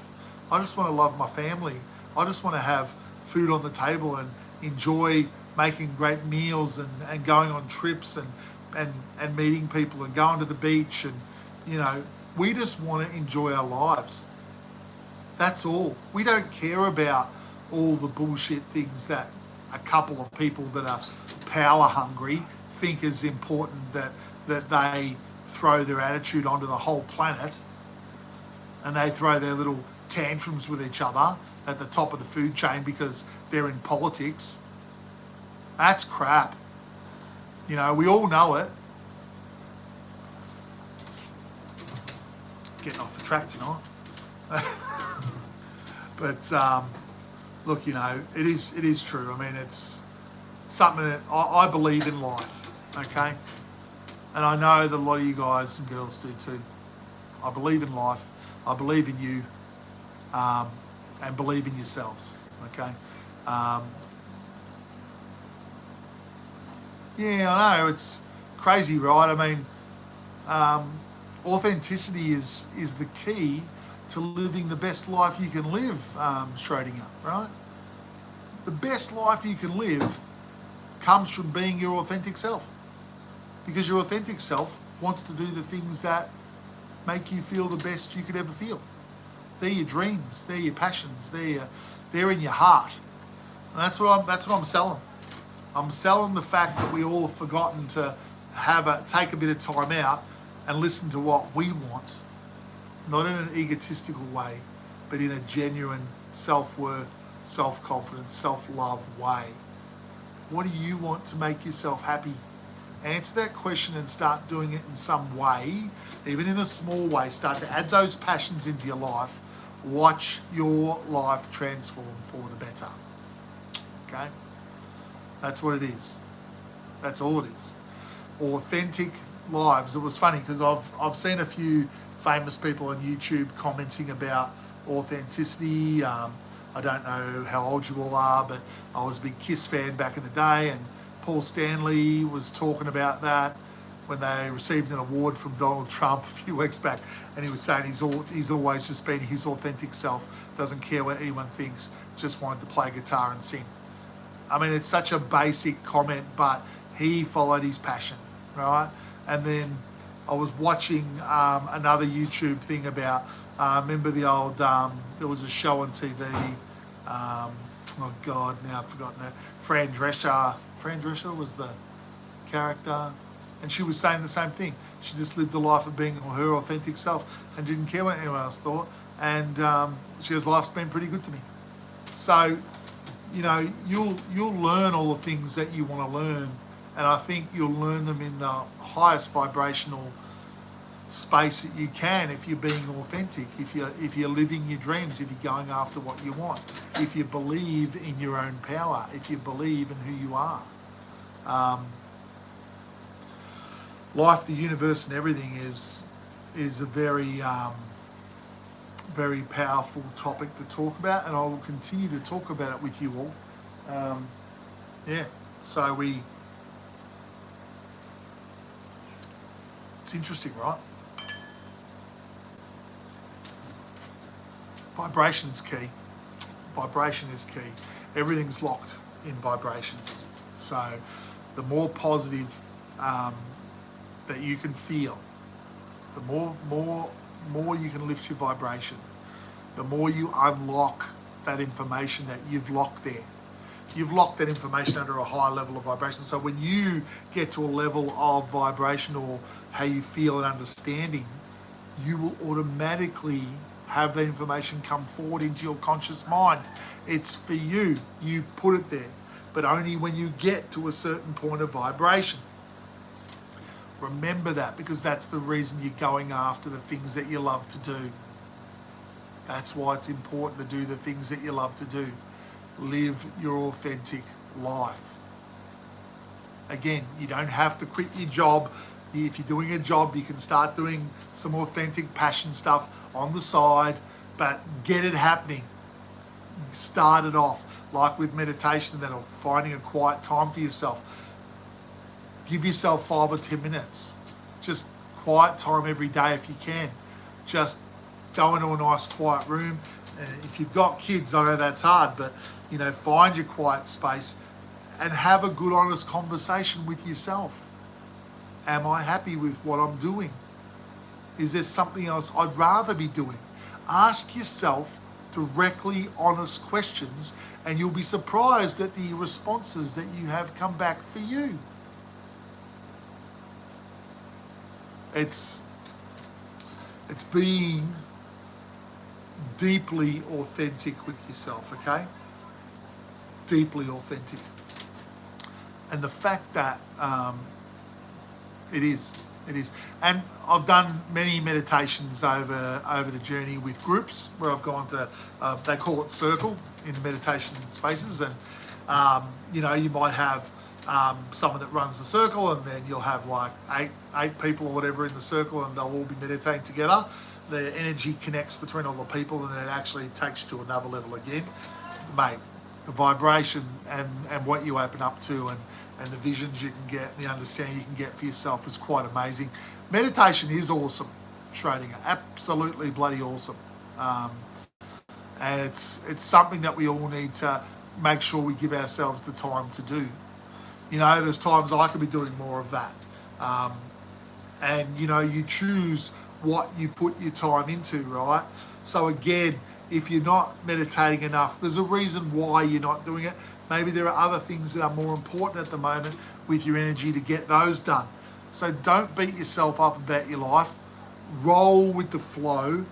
I just want to love my family. I just want to have food on the table and enjoy making great meals and going on trips and meeting people and going to the beach. And, you know, we just want to enjoy our lives. That's all. We don't care about all the bullshit things that a couple of people that are power hungry think is important that they throw their attitude onto the whole planet, and they throw their little tantrums with each other at the top of the food chain because they're in politics. That's crap. You know, we all know it. Getting off the track tonight. But look, you know, it is true. I mean, it's something that I believe in life, okay? And I know that a lot of you guys and girls do too. I believe in life. I believe in you, and believe in yourselves, okay? Yeah, I know, it's crazy, right? I mean, authenticity is the key to living the best life you can live, Schrodinger, right? The best life you can live comes from being your authentic self, because your authentic self wants to do the things that make you feel the best you could ever feel. They're your dreams, they're your passions, they're in your heart, and that's what I'm selling. I'm selling the fact that we all have forgotten to take a bit of time out and listen to what we want, not in an egotistical way, but in a genuine self-worth, self-confidence, self-love way. What do you want to make yourself happy? answer that question and start doing it in some way, even in a small way. Start to add those passions into your life. Watch your life transform for the better. Okay? That's what it is. That's all it is. Authentic lives. It was funny because I've seen a few famous people on YouTube commenting about authenticity. I don't know how old you all are, but I was a big Kiss fan back in the day, and Paul Stanley was talking about that when they received an award from Donald Trump a few weeks back, and he was saying he's always just been his authentic self, doesn't care what anyone thinks, just wanted to play guitar and sing. I mean, it's such a basic comment, but he followed his passion, right? And then I was watching another YouTube thing about, remember the old, there was a show on TV, oh God, now I've forgotten it. Fran Drescher was the character, and she was saying the same thing. She just lived a life of being her authentic self and didn't care what anyone else thought, and she goes, life's been pretty good to me. So, you know, you'll learn all the things that you want to learn, and I think you'll learn them in the highest vibrational space that you can if you're being authentic, if you're living your dreams, if you're going after what you want, if you believe in your own power, if you believe in who you are. Life, the universe, and everything is a very very powerful topic to talk about, and I will continue to talk about it with you all. Yeah, so it's interesting, right? Vibration's key. Vibration is key. Everything's locked in vibrations. So the more positive that you can feel, the more you can lift your vibration, the more you unlock that information that you've locked there. You've locked that information under a high level of vibration. So when you get to a level of vibration or how you feel and understanding, you will automatically have that information come forward into your conscious mind. It's for you. You put it there, but only when you get to a certain point of vibration. Remember that, because that's the reason you're going after the things that you love to do. That's why it's important to do the things that you love to do. Live your authentic life. Again, you don't have to quit your job. If you're doing a job, you can start doing some authentic passion stuff on the side, but get it happening. Start it off, like with meditation, or finding a quiet time for yourself. Give yourself 5 or 10 minutes. Just quiet time every day if you can. Just go into a nice quiet room. If you've got kids, I know that's hard, but you know, find your quiet space and have a good, honest conversation with yourself. Am I happy with what I'm doing? Is there something else I'd rather be doing? Ask yourself directly honest questions, and you'll be surprised at the responses that you have come back for you. It's being deeply authentic with yourself, okay? Deeply authentic. And the fact that it is. And I've done many meditations over the journey with groups where I've gone to, they call it circle in meditation spaces. And, you know, you might have someone that runs the circle, and then you'll have like eight people or whatever in the circle, and they'll all be meditating together. The energy connects between all the people, and then it actually takes you to another level again. Mate, the vibration and what you open up to, and the visions you can get, the understanding you can get for yourself is quite amazing. Meditation is awesome, Schrodinger, absolutely bloody awesome. And it's something that we all need to make sure we give ourselves the time to do. You know, there's times I could be doing more of that. And, you know, you choose what you put your time into, right? So again, if you're not meditating enough, there's a reason why you're not doing it. Maybe there are other things that are more important at the moment with your energy to get those done. So don't beat yourself up about your life. Roll with the flow.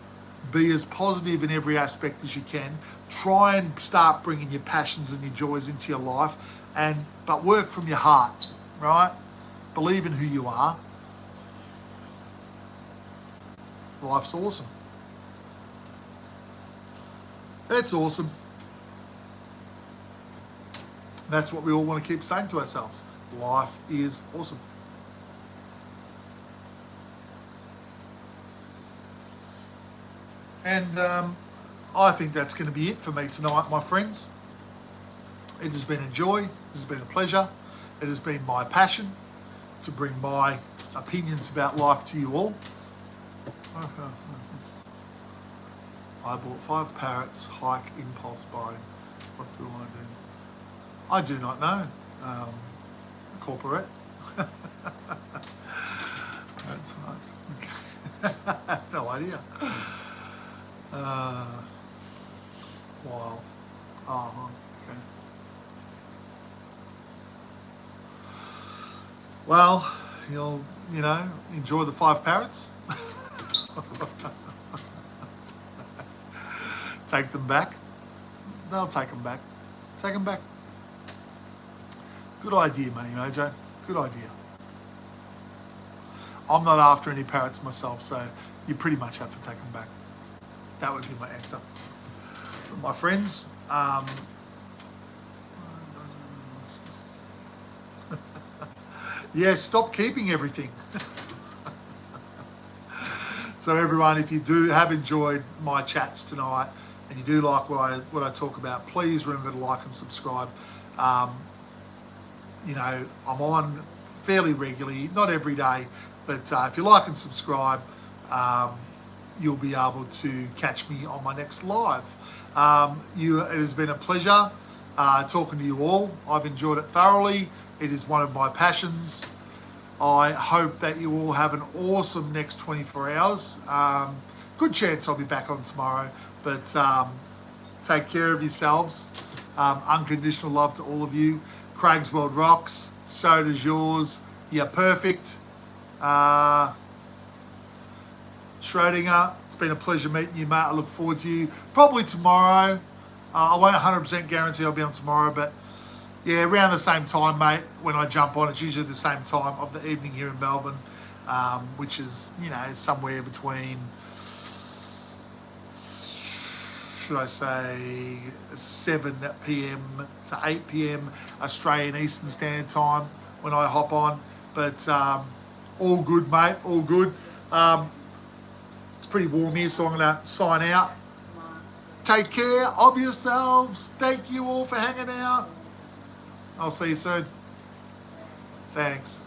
Be as positive in every aspect as you can. Try and start bringing your passions and your joys into your life, but work from your heart, right? believe in who you are, life's awesome. It's awesome. That's what we all want to keep saying to ourselves. Life is awesome. And I think that's going to be it for me tonight, my friends. It has been a joy. It has been a pleasure. It has been my passion to bring my opinions about life to you all. I bought 5 parrots, hike, impulse buying. What do? I do not know. Corporate. That's right. Okay. I have no idea. Wow. Oh, okay. Well, you'll, enjoy the 5 parrots. Take them back. They'll take them back. Take them back. Good idea, Money Mojo. Good idea. I'm not after any parrots myself, so you pretty much have to take them back. That would be my answer. But my friends, yeah, stop keeping everything. So everyone, if you have enjoyed my chats tonight and you do like what I talk about, please remember to like and subscribe. I'm on fairly regularly, not every day, but if you like and subscribe, you'll be able to catch me on my next live. It has been a pleasure talking to you all. I've enjoyed it thoroughly. It is one of my passions. I hope that you all have an awesome next 24 hours. Good chance I'll be back on tomorrow, but take care of yourselves. Unconditional love to all of you. Craigsworldrocks, so does yours. You're perfect. Schrodinger, it's been a pleasure meeting you, mate. I look forward to you. Probably tomorrow. I won't 100% guarantee I'll be on tomorrow, but yeah, around the same time, mate, when I jump on. It's usually the same time of the evening here in Melbourne, which is, somewhere between, should I say, 7 p.m. to 8 p.m. Australian Eastern Standard Time when I hop on. But all good, mate, all good. It's pretty warm here, so I'm going to sign out. Take care of yourselves. Thank you all for hanging out. I'll see you soon. Thanks.